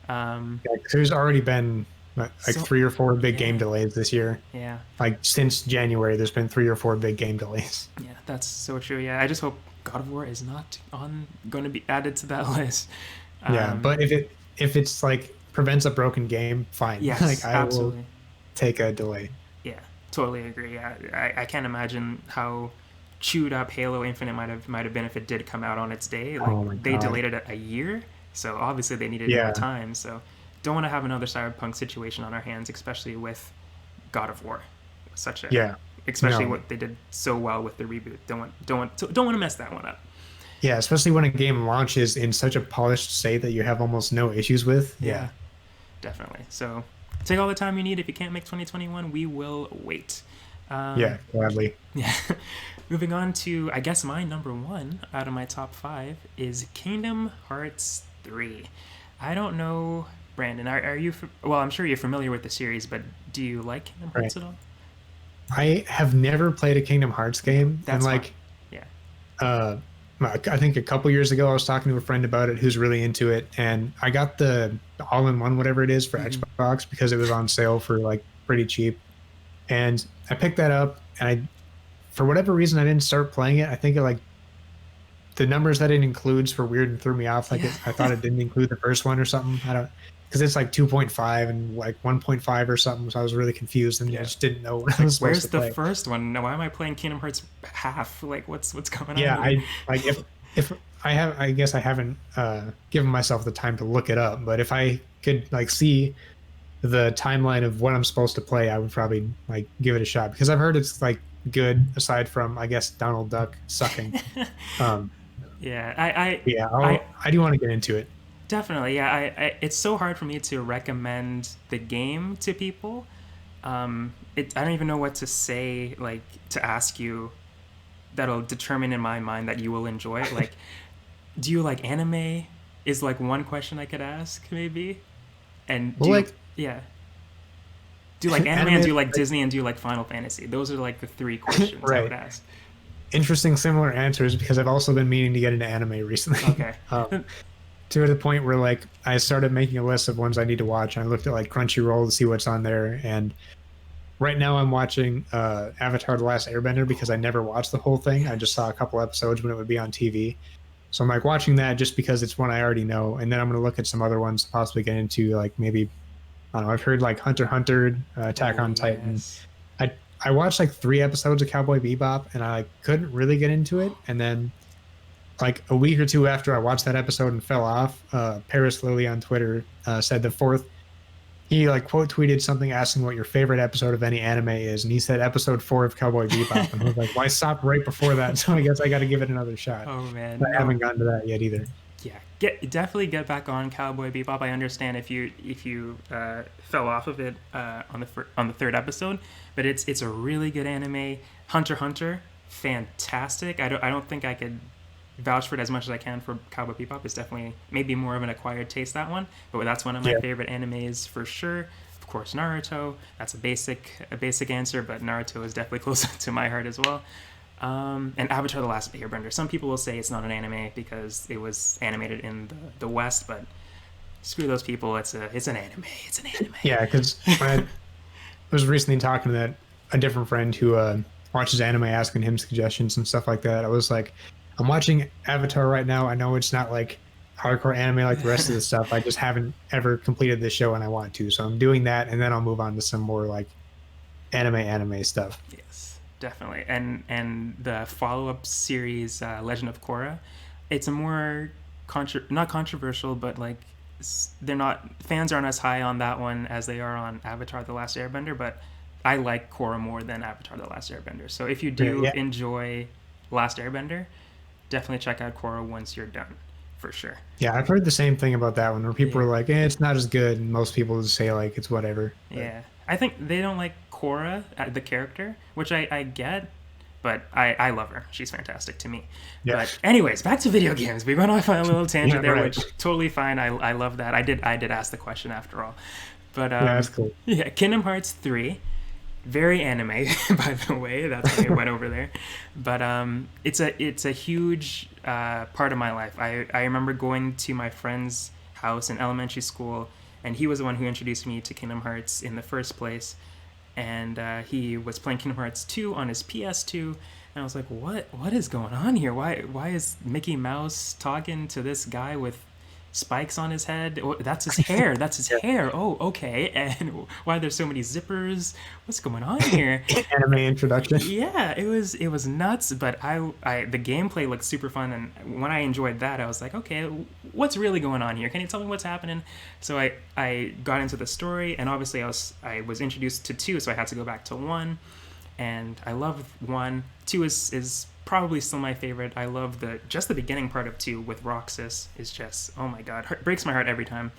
Um, Yeah, 'cause there's already been like so 3 or 4 big game yeah, delays this year. yeah, Like since January, there's been 3 or 4 big game delays. yeah. That's so true. Yeah, I just hope God of War is not on going to be added to that list. Yeah, Um, but if it's like prevents a broken game, fine. Like yes, I will absolutely. take a delay. Yeah, totally agree. Yeah, I can't imagine how chewed up Halo Infinite might have been if it did come out on its day. Like Oh my they God. delayed it a year, so obviously they needed more Yeah. time. So don't want to have another Cyberpunk situation on our hands, especially with God of War. Such a Yeah. especially No. what they did so well with the reboot. Don't want to mess that one up. Yeah, especially when a game launches in such a polished state that you have almost no issues with. Yeah, Yeah. definitely. So take all the time you need. If you can't make 2021, we will wait. Um, Yeah, gladly. Yeah. Moving on to, I guess, my number one out of my top five is Kingdom Hearts 3. I don't know, Brandon, are you, well, I'm sure you're familiar with the series, but do you like Kingdom Right. Hearts at all? I have never played a Kingdom Hearts game, and That's fine. like Yeah. uh I think a couple years ago I was talking to a friend about it who's really into it, and I got the all-in-one whatever it is for Hmm. Xbox because it was on sale for like pretty cheap. And I picked that up, and I for whatever reason I didn't start playing it. I think it like the numbers that it includes were weird and threw me off. Like Yeah. I thought it didn't include the first one or something. I don't because it's like 2.5 and like 1.5 or something. So I was really confused and I Yeah. just didn't know what It's I like, was supposed where's to the play. first one? Why am I playing Kingdom Hearts half? Like, what's going on Yeah, here? I like if I have I guess I haven't given myself the time to look it up, but if I could like see the timeline of what I'm supposed to play, I would probably like give it a shot because I've heard it's like good aside from I guess Donald Duck sucking. Um Yeah, I, yeah, I I do want to get into it. definitely, yeah. It's so hard for me to recommend the game to people. I don't even know what to say, like to ask you that'll determine in my mind that you will enjoy it. Like, do you like anime? Is like one question I could ask maybe. And Well, like yeah, do you like anime and anime, do you like like, Disney and do you like Final Fantasy? Those are like the three questions I would right? ask. Interesting, similar answers because I've also been meaning to get into anime recently. Okay. To the point where like I started making a list of ones I need to watch. I looked at like Crunchyroll to see what's on there, and right now I'm watching Avatar: The Last Airbender because I never watched the whole thing. Yeah. I just saw a couple episodes when it would be on TV. So I'm like watching that just because it's one I already know, and then I'm gonna look at some other ones to possibly get into, like maybe I don't know. I've heard like Hunter x Hunter, Attack Oh on Titan. yes. I watched like 3 episodes of Cowboy Bebop, and I couldn't really get into it. And then like a week or two after I watched that episode and fell off, Paris Lilly on Twitter said the fourth. He like quote tweeted something asking what your favorite episode of any anime is, and he said episode 4 of Cowboy Bebop, and I was like, "Why stop right before that?" So I guess I got to give it another shot. Oh man, But I no. haven't gotten to that yet either. Yeah, definitely get back on Cowboy Bebop. I understand if you fell off of it on the third episode, but it's a really good anime. Hunter x Hunter, fantastic. I don't think I could vouch for it as much as I can for Cowboy Bebop. It's definitely maybe more of an acquired taste, that one, but that's one of my Yeah, favorite animes for sure. Of course, Naruto. That's a basic answer, but Naruto is definitely close to my heart as well. And Avatar: The Last Airbender. Some people will say it's not an anime because it was animated in the West, but screw those people. It's an anime. It's an anime. yeah, because when I was recently talking to a different friend who watches anime, asking him suggestions and stuff like that. I was like, I'm watching Avatar right now. I know it's not like hardcore anime like the rest of the stuff. I just haven't ever completed this show and I want to. So I'm doing that, and then I'll move on to some more like anime stuff. Yes, definitely. And the follow up series, Legend of Korra, it's a more not controversial, but like they're not fans aren't as high on that one as they are on Avatar: The Last Airbender, but I like Korra more than Avatar: The Last Airbender. So if you Yeah, do yeah, enjoy Last Airbender, definitely check out Korra once you're done, for sure. yeah. I've heard the same thing about that one, where people Yeah. are like, it's not as good, and most people just say like it's whatever. But Yeah, I think they don't like Korra, the character, which I get, but I love her. She's fantastic to me. yeah, But anyways, back to video games. We went off on a little yeah, tangent there, right. which totally fine. I love that. I did ask the question after all. But Yeah, that's cool. yeah, Kingdom Hearts 3, very anime by the way. That's why I went over there. But it's a huge part of my life. I remember going to my friend's house in elementary school, and he was the one who introduced me to Kingdom Hearts in the first place. And he was playing Kingdom Hearts 2 on his PS2, and I was like, what is going on here? Why is Mickey Mouse talking to this guy with spikes on his head? Oh, that's his hair. That's his Yeah. hair. Oh, okay. And why there's so many zippers? What's going on here? Anime introduction. Yeah, it was nuts, but I the gameplay looked super fun, and when I enjoyed that, I was like, okay, what's really going on here? Can you tell me what's happening? So I got into the story, and obviously I was introduced to 2, so I had to go back to 1, and I love 1. 2 is probably still my favorite. I love the beginning part of 2 with Roxas is just, oh my god, breaks my heart every time.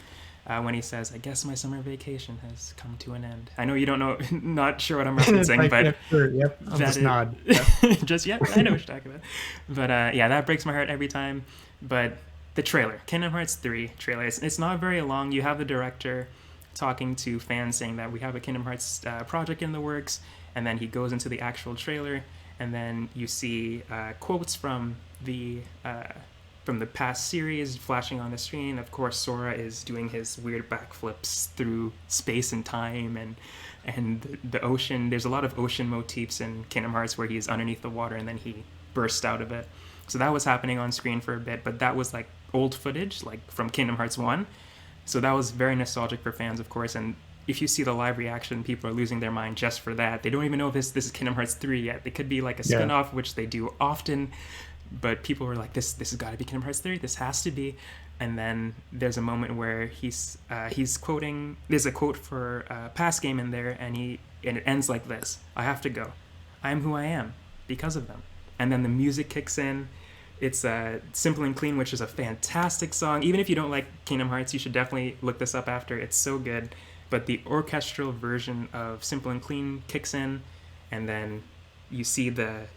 When he says, "I guess my summer vacation has come to an end." I know you don't know, not sure what I'm It's referencing, like, but yeah, sure, yep. I'll that just nod. Yep. just yet, I know what you're talking about. But yeah, that breaks my heart every time. But the trailer, Kingdom Hearts 3 trailer, it's not very long. You have the director talking to fans saying that we have a Kingdom Hearts project in the works, and then he goes into the actual trailer, and then you see quotes from the past series flashing on the screen. Of course, Sora is doing his weird backflips through space and time, and the ocean. There's a lot of ocean motifs in Kingdom Hearts where he's underneath the water and then he bursts out of it. So that was happening on screen for a bit, but that was like old footage, like from Kingdom Hearts 1. So that was very nostalgic for fans, of course. And if you see the live reaction, people are losing their mind just for that. They don't even know if this is Kingdom Hearts 3 yet. It could be like a Yeah. spin-off, which they do often, but people were like, "This has got to be Kingdom Hearts 3. This has to be." And then there's a moment where he's quoting. There's a quote for a past game in there, and it ends like this: "I have to go. I am who I am because of them." And then the music kicks in. It's Simple and Clean, which is a fantastic song. Even if you don't like Kingdom Hearts, you should definitely look this up after. It's so good. But the orchestral version of Simple and Clean kicks in, and then you see the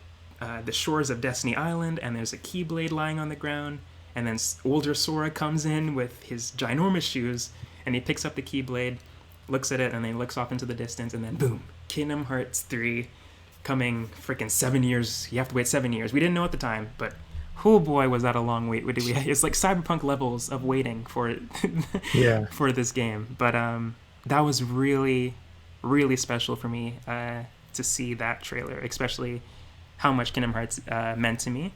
shores of Destiny Island, and there's a Keyblade lying on the ground, and then older Sora comes in with his ginormous shoes, and he picks up the Keyblade, looks at it, and then he looks off into the distance, and then boom, Kingdom Hearts 3 coming freaking 7 years. You have to wait 7 years. We didn't know at the time, but oh boy, was that a long wait. It's like Cyberpunk levels of waiting for Yeah. for this game. But that was really, really special for me to see that trailer, especially how much Kingdom Hearts meant to me.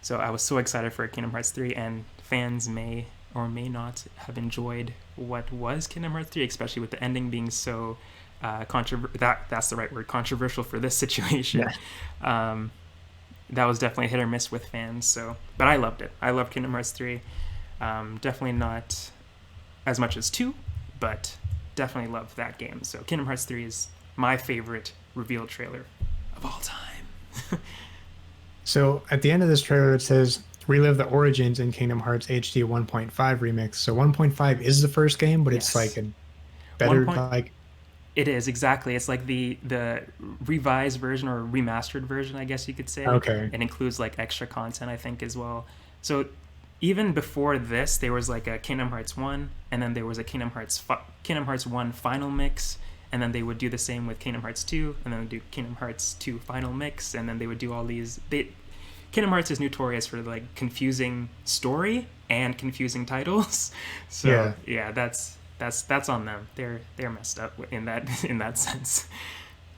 So I was so excited for Kingdom Hearts 3, and fans may or may not have enjoyed what was Kingdom Hearts 3, especially with the ending being so that's the right word, controversial for this situation. Yeah. Um, that was definitely hit or miss with fans. So, but I loved it. I loved Kingdom Hearts 3. Definitely not as much as 2, but definitely loved that game. So Kingdom Hearts 3 is my favorite reveal trailer of all time. So at the end of this trailer, it says relive the origins in Kingdom Hearts HD 1.5 remix. So 1.5 is the first game, but it's like Yes. a One better point like It is exactly. It's like the revised version or remastered version, I guess you could say. okay. It includes like extra content, I think, as well. So even before this, there was like a Kingdom Hearts 1, and then there was a Kingdom Hearts 1 final mix, and then they would do the same with Kingdom Hearts 2, and then they do Kingdom Hearts 2 final mix, and then they would do all these. Kingdom Hearts is notorious for like confusing story and confusing titles. So Yeah. yeah, that's on them. They're messed up in that in that sense.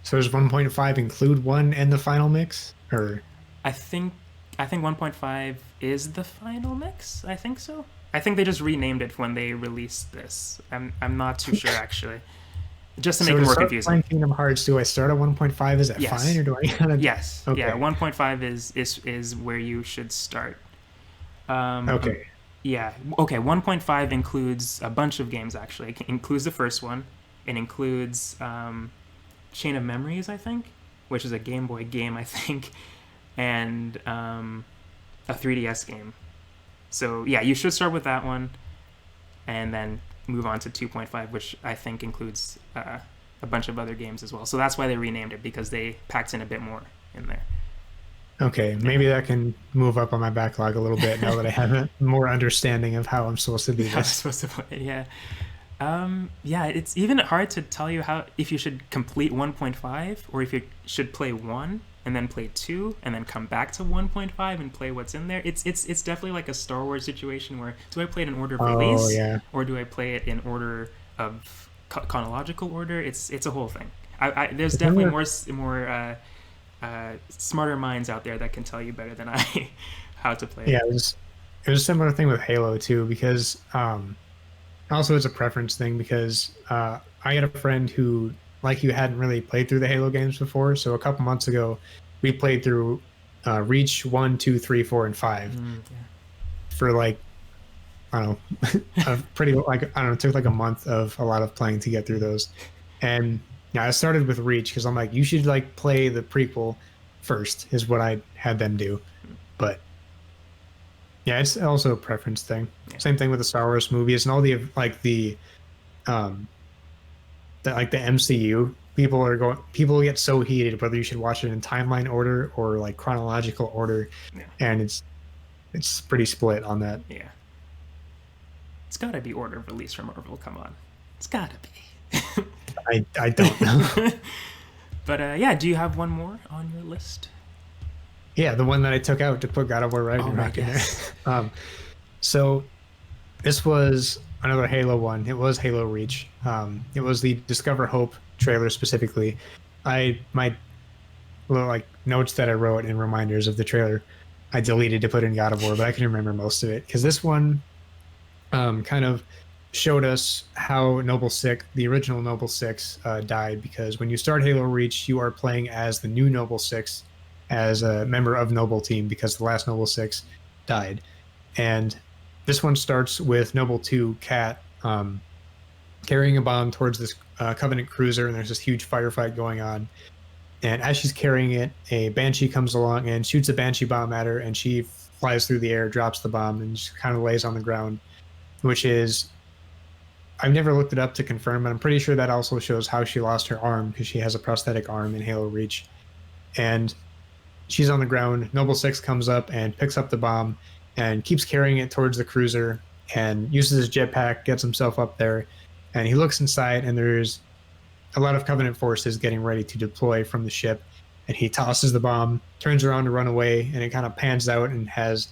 So does 1.5 include one and the final mix? Or I think I think 1.5 is the final mix. I think so. I think they just renamed it when they released this. I'm not too sure actually. Just to make so it to more start confusing. playing Kingdom Hearts, do I start at 1.5? Is that fine Yes. or do I kind of Yes. Yeah. okay. 1.5 is where you should start. Um, Okay. yeah. Okay. 1.5 includes a bunch of games actually. It includes the first one. It includes Chain of Memories, I think, which is a Game Boy game, I think, and a 3DS game. So yeah, you should start with that one, and then move on to 2.5, which I think includes a bunch of other games as well. So that's why they renamed it, because they packed in a bit more in there. Okay, Yeah. maybe that can move up on my backlog a little bit now that I have a more understanding of how I'm supposed to do How I was this. supposed to play it, yeah. Yeah, it's even hard to tell you how if you should complete 1.5 or if you should play 1 and then play 2 and then come back to 1.5 and play what's in there. It's definitely like a Star Wars situation where do I play it in order of Oh release yeah. or do I play it in order of chronological order? It's a whole thing. There's The thing definitely with more smarter minds out there that can tell you better than I how to play yeah, it. it was a similar thing with Halo too because also it's a preference thing because I had a friend who like you hadn't really played through the Halo games before, so a couple months ago we played through Reach 1, 2, 3, 4, and 5 Yeah. for like I don't know, a pretty like I don't know, it took like a month of a lot of playing to get through those. And yeah, I started with Reach because I'm like, you should like play the prequel first, is what I had them do. But yeah, it's also a preference thing. Yeah. Same thing with the Star Wars movies and all um the MCU. People get so heated whether you should watch it in timeline order or like chronological order, Yeah. and it's pretty split on that. Yeah. It's gotta be order of release from Marvel. Come on, it's gotta be. I don't know. But yeah, do you have one more on your list? Yeah, the one that I took out to put God of War Oh right, Ragnarok in there. yes. So this was another Halo one. It was Halo Reach. It was the Discover Hope trailer specifically. My little like notes that I wrote and reminders of the trailer, I deleted to put in God of War, but I can remember most of it because this one kind of showed us how Noble Six, the original Noble Six, died. Because when you start Halo Reach, you are playing as the new Noble Six, as a member of Noble Team, because the last Noble Six died. And this one starts with Noble Two Cat carrying a bomb towards this Covenant cruiser, and there's this huge firefight going on. And as she's carrying it, a Banshee comes along and shoots a Banshee bomb at her, and she flies through the air, drops the bomb, and just kind of lays on the ground, which is I've never looked it up to confirm, but I'm pretty sure that also shows how she lost her arm because she has a prosthetic arm in Halo Reach. And she's on the ground. Noble Six comes up and picks up the bomb and keeps carrying it towards the cruiser and uses his jetpack, gets himself up there, and he looks inside and there's a lot of Covenant forces getting ready to deploy from the ship. And he tosses the bomb, turns around to run away, and it kind of pans out and has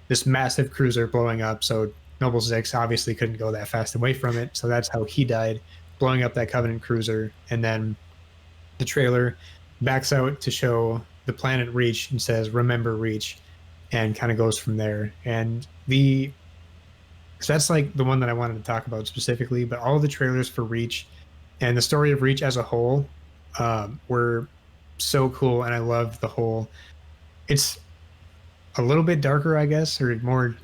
this massive cruiser blowing up. So Noble Six obviously couldn't go that fast away from it. So that's how he died, blowing up that Covenant cruiser. And then the trailer backs out to show the planet Reach and says, "Remember Reach." and kind of goes from there. And the so that's like the one that I wanted to talk about specifically, but all the trailers for Reach and the story of Reach as a whole were so cool, and I loved the whole. It's a little bit darker, I guess, or more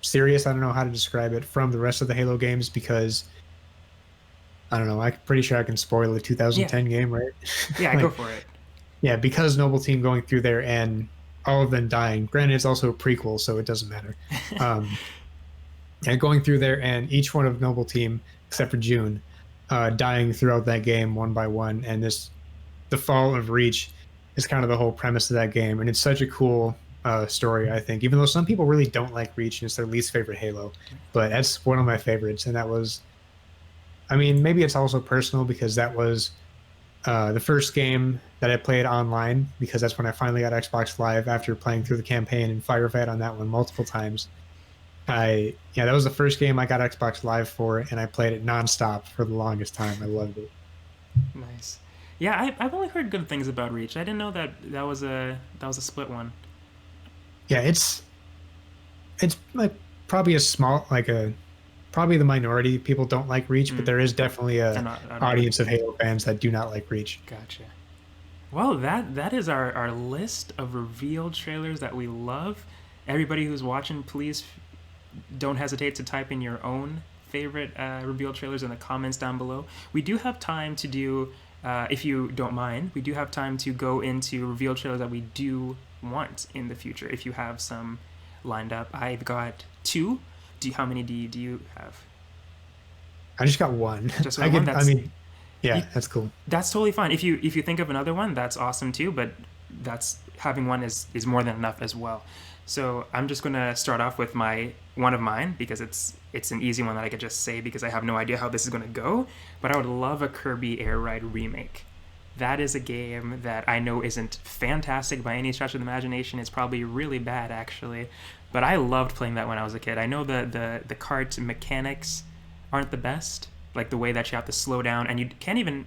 serious. I don't know how to describe it from the rest of the Halo games because I don't know. I'm pretty sure I can spoil the Yeah, 2010 game, right? yeah, go Like, for it. yeah, because Noble Team going through there and all of them dying. Granted, it's also a prequel, so it doesn't matter. Um, and going through there and each one of Noble Team, except for June, dying throughout that game one by one, and this the fall of Reach is kind of the whole premise of that game, and it's such a cool story. I think, even though some people really don't like Reach and it's their least favorite Halo, but that's one of my favorites, and that was. I mean, maybe it's also personal because that was the first game that I played online because that's when I finally got Xbox Live after playing through the campaign and firefight on that one multiple times. Yeah, that was the first game I got Xbox Live for, and I played it nonstop for the longest time. I loved it. Nice. Yeah, I've only heard good things about Reach. I didn't know that that was a split one. Yeah, it's like probably a small like a probably the minority people don't like Reach, but Mm. there is definitely And a not audience of Halo fans that do not like Reach. gotcha. Well, that is our list of revealed trailers that we love. Everybody who's watching, please don't hesitate to type in your own favorite reveal trailers in the comments down below. We do have time to do, if you don't mind, we do have time to go into reveal trailers that we do want in the future. If you have some lined up, I've got two. How many do you have? I just got one. Just one. I mean, You, yeah, that's cool. that's totally fine. If you think of another one, that's awesome too. But that's having one is more than enough as well. So I'm just gonna start off with my one of mine because it's an easy one that I could just say because I have no idea how this is gonna go. But I would love a Kirby Air Ride remake. That is a game that I know isn't fantastic by any stretch of the imagination. It's probably really bad actually, but I loved playing that when I was a kid. I know the kart mechanics aren't the best, like the way that you have to slow down and you can't even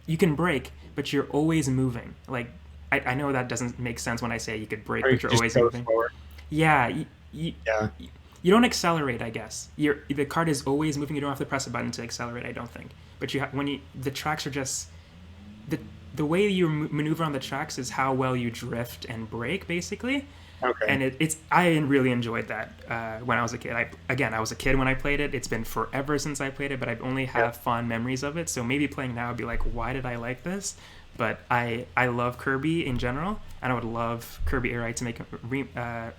you can brake, but you're always moving. Like I know that doesn't make sense when I say you could brake, Or you but could you're just always go moving. forward. Yeah, Yeah. you don't accelerate, I guess. The cart is always moving. You don't have to press a button to accelerate. I don't think. But when you the tracks are just the the way you maneuver on the tracks is how well you drift and brake, basically. Okay. And it's I really enjoyed that when I was a kid. I was a kid when I played it. It's been forever since I played it, but I've only Yeah. have fond memories of it. So maybe playing now would be like, why did I like this? But I love Kirby in general, and I would love Kirby Air Ride to make a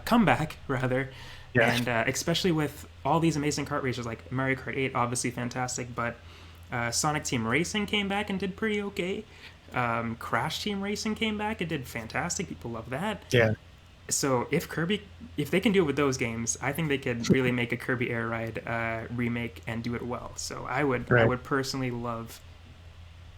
comeback rather, Yeah. and especially with all these amazing kart races like Mario Kart 8, obviously fantastic, but Sonic Team Racing came back and did pretty okay. Crash Team Racing came back and did fantastic. People love that. Yeah. So if they can do it with those games, I think they could really make a Kirby Air Ride remake and do it well. So I Right. would personally love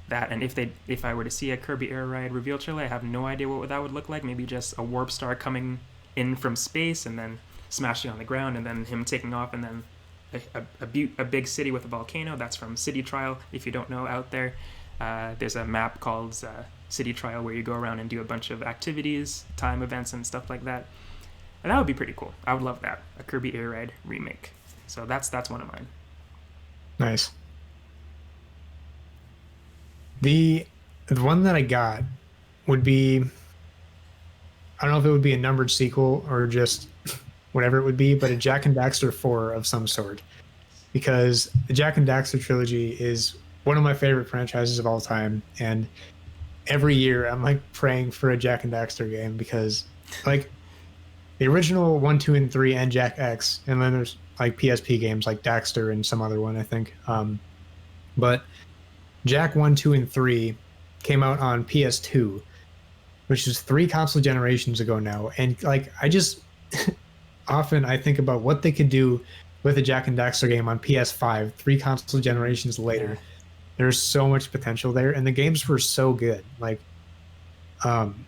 that. And if I were to see a Kirby Air Ride reveal trailer, I have no idea what that would look like. Maybe just a warp star coming in from space and then smashing on the ground, and then him taking off, and then a big city with a volcano. That's from City Trial. If you don't know out there, there's a map called City Trial where you go around and do a bunch of activities, time events, and stuff like that. And that would be pretty cool. I would love that, a Kirby Air Ride remake. So that's one of mine. Nice. The the one that I got would be I don't know if it would be a numbered sequel or just whatever it would be, but a Jack and Daxter 4 of some sort. Because the Jack and Daxter trilogy is one of my favorite franchises of all time. And every year I'm like praying for a Jack and Daxter game because like the original 1, 2, and 3 and Jack X, and then there's like PSP games like Daxter and some other one, I think. But Jack 1, 2, and 3 came out on PS2, which is 3 console generations ago now. And like I just often I think about what they could do with a Jack and Daxter game on PS5, 3 console generations Yeah. later. There's so much potential there, and the games were so good. Like, um,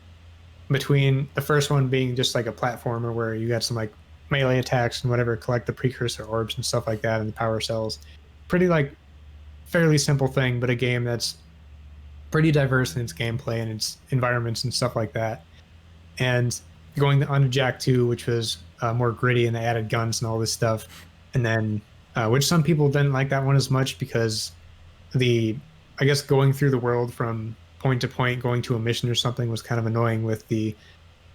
between the first one being just like a platformer where you got some like melee attacks and whatever, collect the precursor orbs and stuff like that, and the power cells. Pretty like fairly simple thing, but a game that's pretty diverse in its gameplay and its environments and stuff like that. and going on to Jack 2, which was more gritty and they added guns and all this stuff. And then, which some people didn't like that one as much because the, I guess, going through the world from point to point, going to a mission or something was kind of annoying with the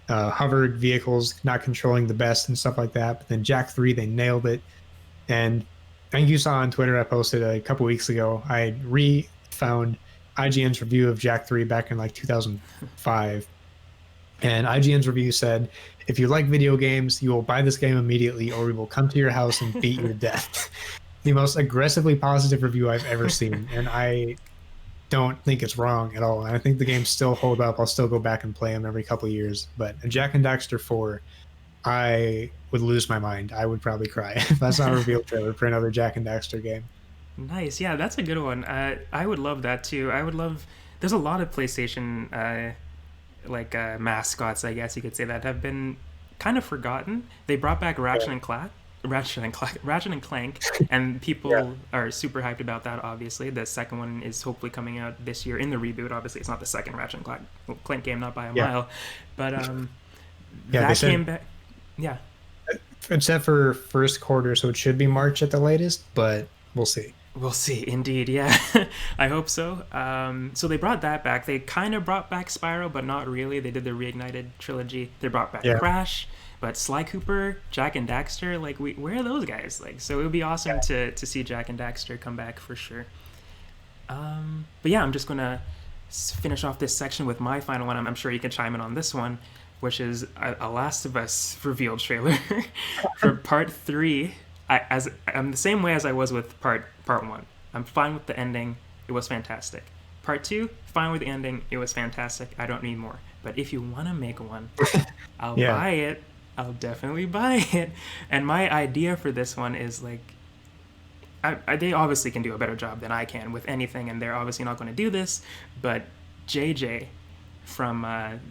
hovered vehicles not controlling the best and stuff like that. But then Jack 3, they nailed it. And I think you saw on Twitter, I posted a couple weeks ago, I re-found IGN's review of Jack 3 back in like 2005. And IGN's review said, if you like video games, you will buy this game immediately or we will come to your house and beat you to death. The most aggressively positive review I've ever seen. And I don't think it's wrong at all. And I think the games still hold up. I'll still go back and play them every couple of years. But Jack and Daxter 4, I would lose my mind. I would probably cry if I saw a reveal trailer for another Jack and Daxter game. Nice. Yeah, that's a good one. I would love that too. I would love. There's a lot of PlayStation mascots, I guess you could say, that have been kind of forgotten. They brought back Yeah. Ratchet and Clank, and Yeah. people are super hyped about that. Obviously, the second one is hopefully coming out this year in the reboot. Obviously, it's not the second Ratchet and Clank game, not by a Yeah. mile, but Yeah. They that came said, back. Yeah, except for first quarter, so it should be March at the latest, but we'll see. we'll see. Indeed, yeah, I hope so. So they brought that back. They kind of brought back Spyro, but not really. They did the Reignited trilogy. They brought back Yeah. Crash, but Sly Cooper, Jack and Daxter, like where are those guys? Like, so it would be awesome Yeah. to see Jack and Daxter come back for sure. But yeah, I'm just gonna finish off this section with my final one. I'm sure you can chime in on this one, which is a Last of Us reveal trailer for part three. I'm the same way as I was with part one. I'm fine with the ending. It was fantastic. Part two, fine with the ending. It was fantastic. I don't need more. But if you want to make one, I'll Yeah. buy it. I'll definitely buy it. And my idea for this one is like they obviously can do a better job than I can with anything, and they're obviously not going to do this. But JJ from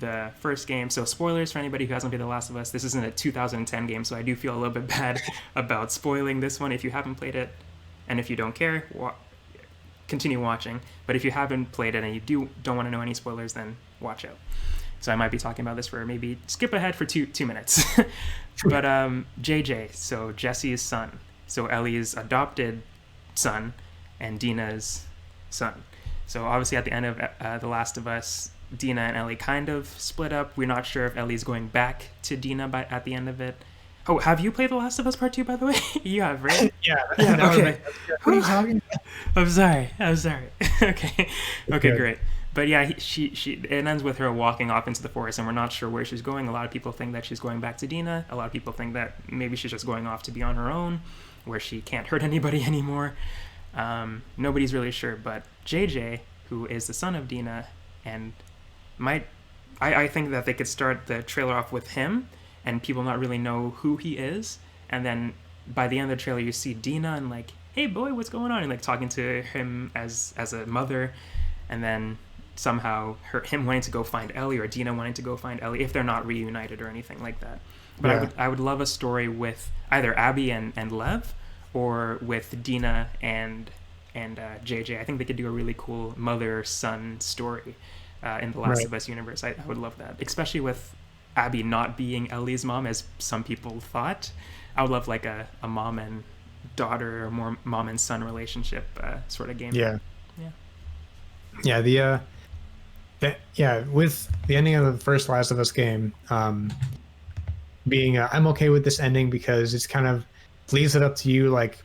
the first game, so spoilers for anybody who hasn't played The Last of Us. This isn't a 2010 game, so I do feel a little bit bad about spoiling this one if you haven't played it, and if you don't care, continue watching. But if you haven't played it and you don't want to know any spoilers, then watch out. So I might be talking about this for maybe skip ahead for two minutes. But JJ, so Jesse's son, so Ellie's adopted son, and Dina's son. So obviously at the end of The Last of Us, Dina and Ellie kind of split up. We're not sure if Ellie's going back to Dina at the end of it. Oh, have you played The Last of Us Part 2, by the way? You have, right? Yeah. Yeah, That was okay. what are you talking about? I'm sorry. I'm sorry. Okay. Okay, Good. great. But yeah, it ends with her walking off into the forest, and we're not sure where she's going. A lot of people think that she's going back to Dina. A lot of people think that maybe she's just going off to be on her own, where she can't hurt anybody anymore. Nobody's really sure. But JJ, who is the son of Dina, and might I think that they could start the trailer off with him, and people not really know who he is, and then by the end of the trailer you see Dina and like, hey boy, what's going on, and like talking to him as a mother, and then somehow him wanting to go find Ellie, or Dina wanting to go find Ellie, if they're not reunited or anything like that. But Yeah. I would love a story with either Abby and Lev, or with Dina and JJ. I think they could do a really cool mother son story in the Last Right. of Us universe. I would love that, especially with Abby not being Ellie's mom, as some people thought. I would love like a mom and daughter, or more mom and son relationship sort of game. Yeah. Yeah. Yeah. Yeah, with the ending of the first Last of Us game, being I'm okay with this ending because it's kind of leaves it up to you, like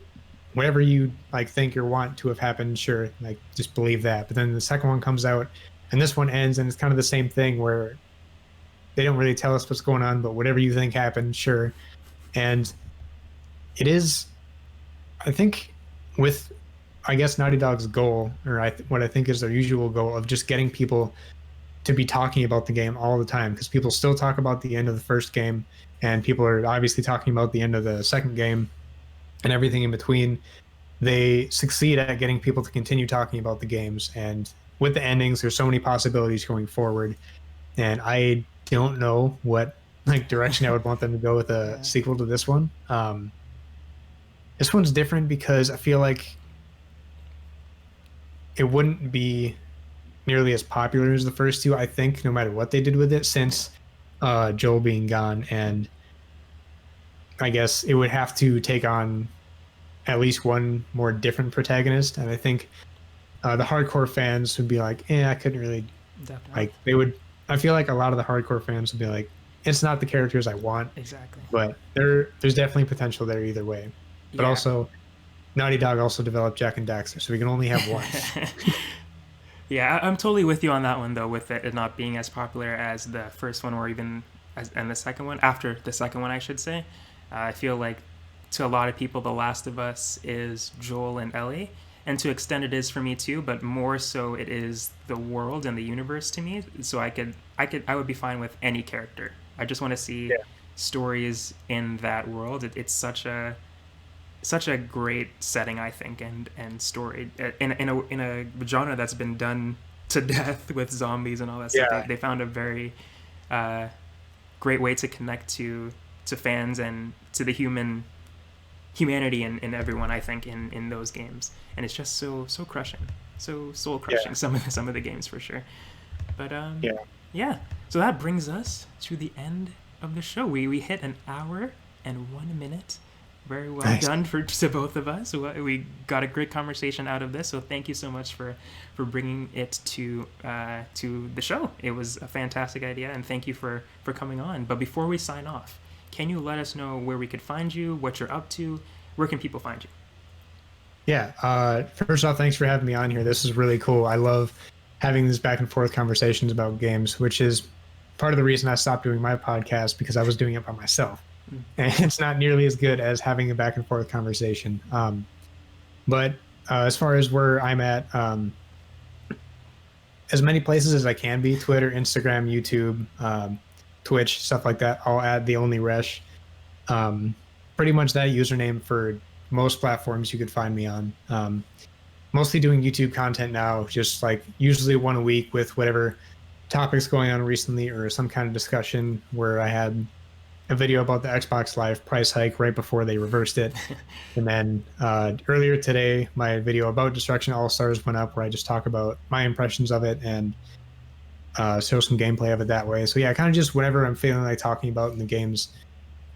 whatever you like think or want to have happened, sure, like just believe that. But then the second one comes out and this one ends and it's kind of the same thing where they don't really tell us what's going on, but whatever you think happened, sure. And it is, I think, with I guess Naughty Dog's goal, or what I think is their usual goal of just getting people to be talking about the game all the time, because people still talk about the end of the first game, and people are obviously talking about the end of the second game and everything in between. They succeed at getting people to continue talking about the games, and with the endings, there's so many possibilities going forward, and I don't know what like direction I would want them to go with a Yeah. sequel to this one. This one's different because I feel like it wouldn't be nearly as popular as the first two, I think, no matter what they did with it, since Joel being gone, and I guess it would have to take on at least one more different protagonist. And I think the hardcore fans would be like, I couldn't really Definitely. like. They would. I feel like a lot of the hardcore fans would be like, it's not the characters I want, Exactly. but there's definitely potential there either way. But Yeah. also, Naughty Dog also developed Jack and Daxter, so we can only have one. Yeah, I'm totally with you on that one though, with it not being as popular as the first one, or even and the second one. After the second one, I should say. I feel like to a lot of people, The Last of Us is Joel and Ellie, and to extent it is for me too. But more so, it is the world and the universe to me. So I would be fine with any character. I just want to see Yeah, stories in that world. It's such a great setting, I think, and story in a genre that's been done to death with zombies and all that stuff. yeah, They found a very uh, great way to connect to fans and to the humanity in everyone. I think in those games, and it's just so crushing, so soul crushing. yeah, Some of the games for sure. But yeah. yeah. So that brings us to the end of the show. We hit an hour and 1 minute. Very well Nice. done for to both of us. We got a great conversation out of this. So thank you so much for bringing it to the show. It was a fantastic idea, and thank you for coming on. But before we sign off, can you let us know where we could find you, what you're up to, where can people find you? Yeah. First off, thanks for having me on here. This is really cool. I love having these back and forth conversations about games, which is part of the reason I stopped doing my podcast because I was doing it by myself. And it's not nearly as good as having a back and forth conversation. But as far as where I'm at, as many places as I can be Twitter, Instagram, YouTube, Twitch, stuff like that. I'll add TheOnlyResh. Um, Pretty much that username for most platforms you could find me on. Mostly doing YouTube content now, just like usually one a week with whatever topics going on recently or some kind of discussion where I had a video about the Xbox Live price hike right before they reversed it. And then earlier today, my video about Destruction All Stars went up where I just talk about my impressions of it and show some gameplay of it that way. So yeah, kind of just whatever I'm feeling like talking about in the games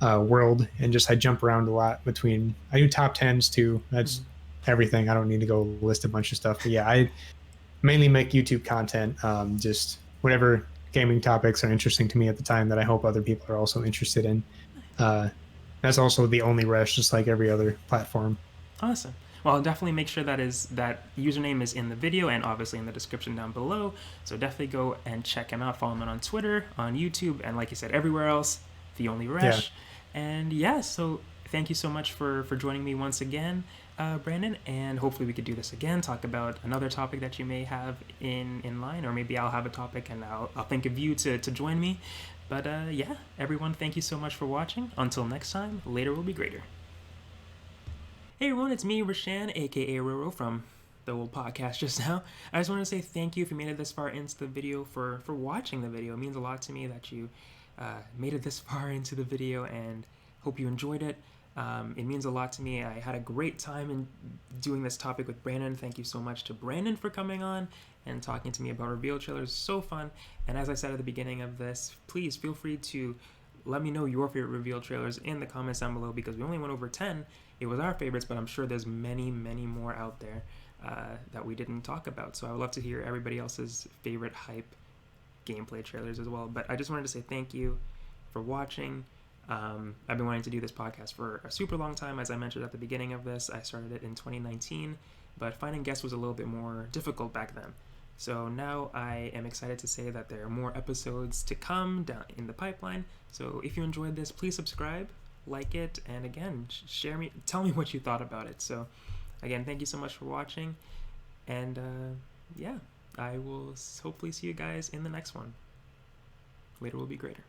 world, and just I jump around a lot between. I do top tens too. That's everything. I don't need to go list a bunch of stuff, but yeah, I mainly make YouTube content. Just whatever gaming topics are interesting to me at the time that I hope other people are also interested in. Uh, that's also the only rush, just like every other platform. Awesome. Well, I'll definitely make sure that username is in the video and obviously in the description down below. So definitely go and check him out. Follow him on Twitter, on YouTube, and like you said, everywhere else. The Only Yeah, Resh. And yeah, so thank you so much for joining me once again, Brandon. And hopefully we could do this again. Talk about another topic that you may have in line, or maybe I'll have a topic and I'll think of you to join me. But yeah, everyone, thank you so much for watching. Until next time, later will be greater. Hey everyone, it's me, Rashan, aka Roro from the old podcast just now. I just want to say thank you if you made it this far into the video for watching the video. It means a lot to me that you made it this far into the video and hope you enjoyed it. It means a lot to me. I had a great time in doing this topic with Brandon. Thank you so much to Brandon for coming on and talking to me about reveal trailers. So fun. And as I said at the beginning of this, please feel free to let me know your favorite reveal trailers in the comments down below, because we only went over 10. It was our favorites, but I'm sure there's many, many more out there that we didn't talk about. So I would love to hear everybody else's favorite hype gameplay trailers as well. But I just wanted to say thank you for watching. I've been wanting to do this podcast for a super long time. As I mentioned at the beginning of this, I started it in 2019, but finding guests was a little bit more difficult back then. So now I am excited to say that there are more episodes to come down in the pipeline. So if you enjoyed this, please subscribe, like it, and again, tell me what you thought about it. So again, thank you so much for watching, and yeah, I will hopefully see you guys in the next one. Later will be greater.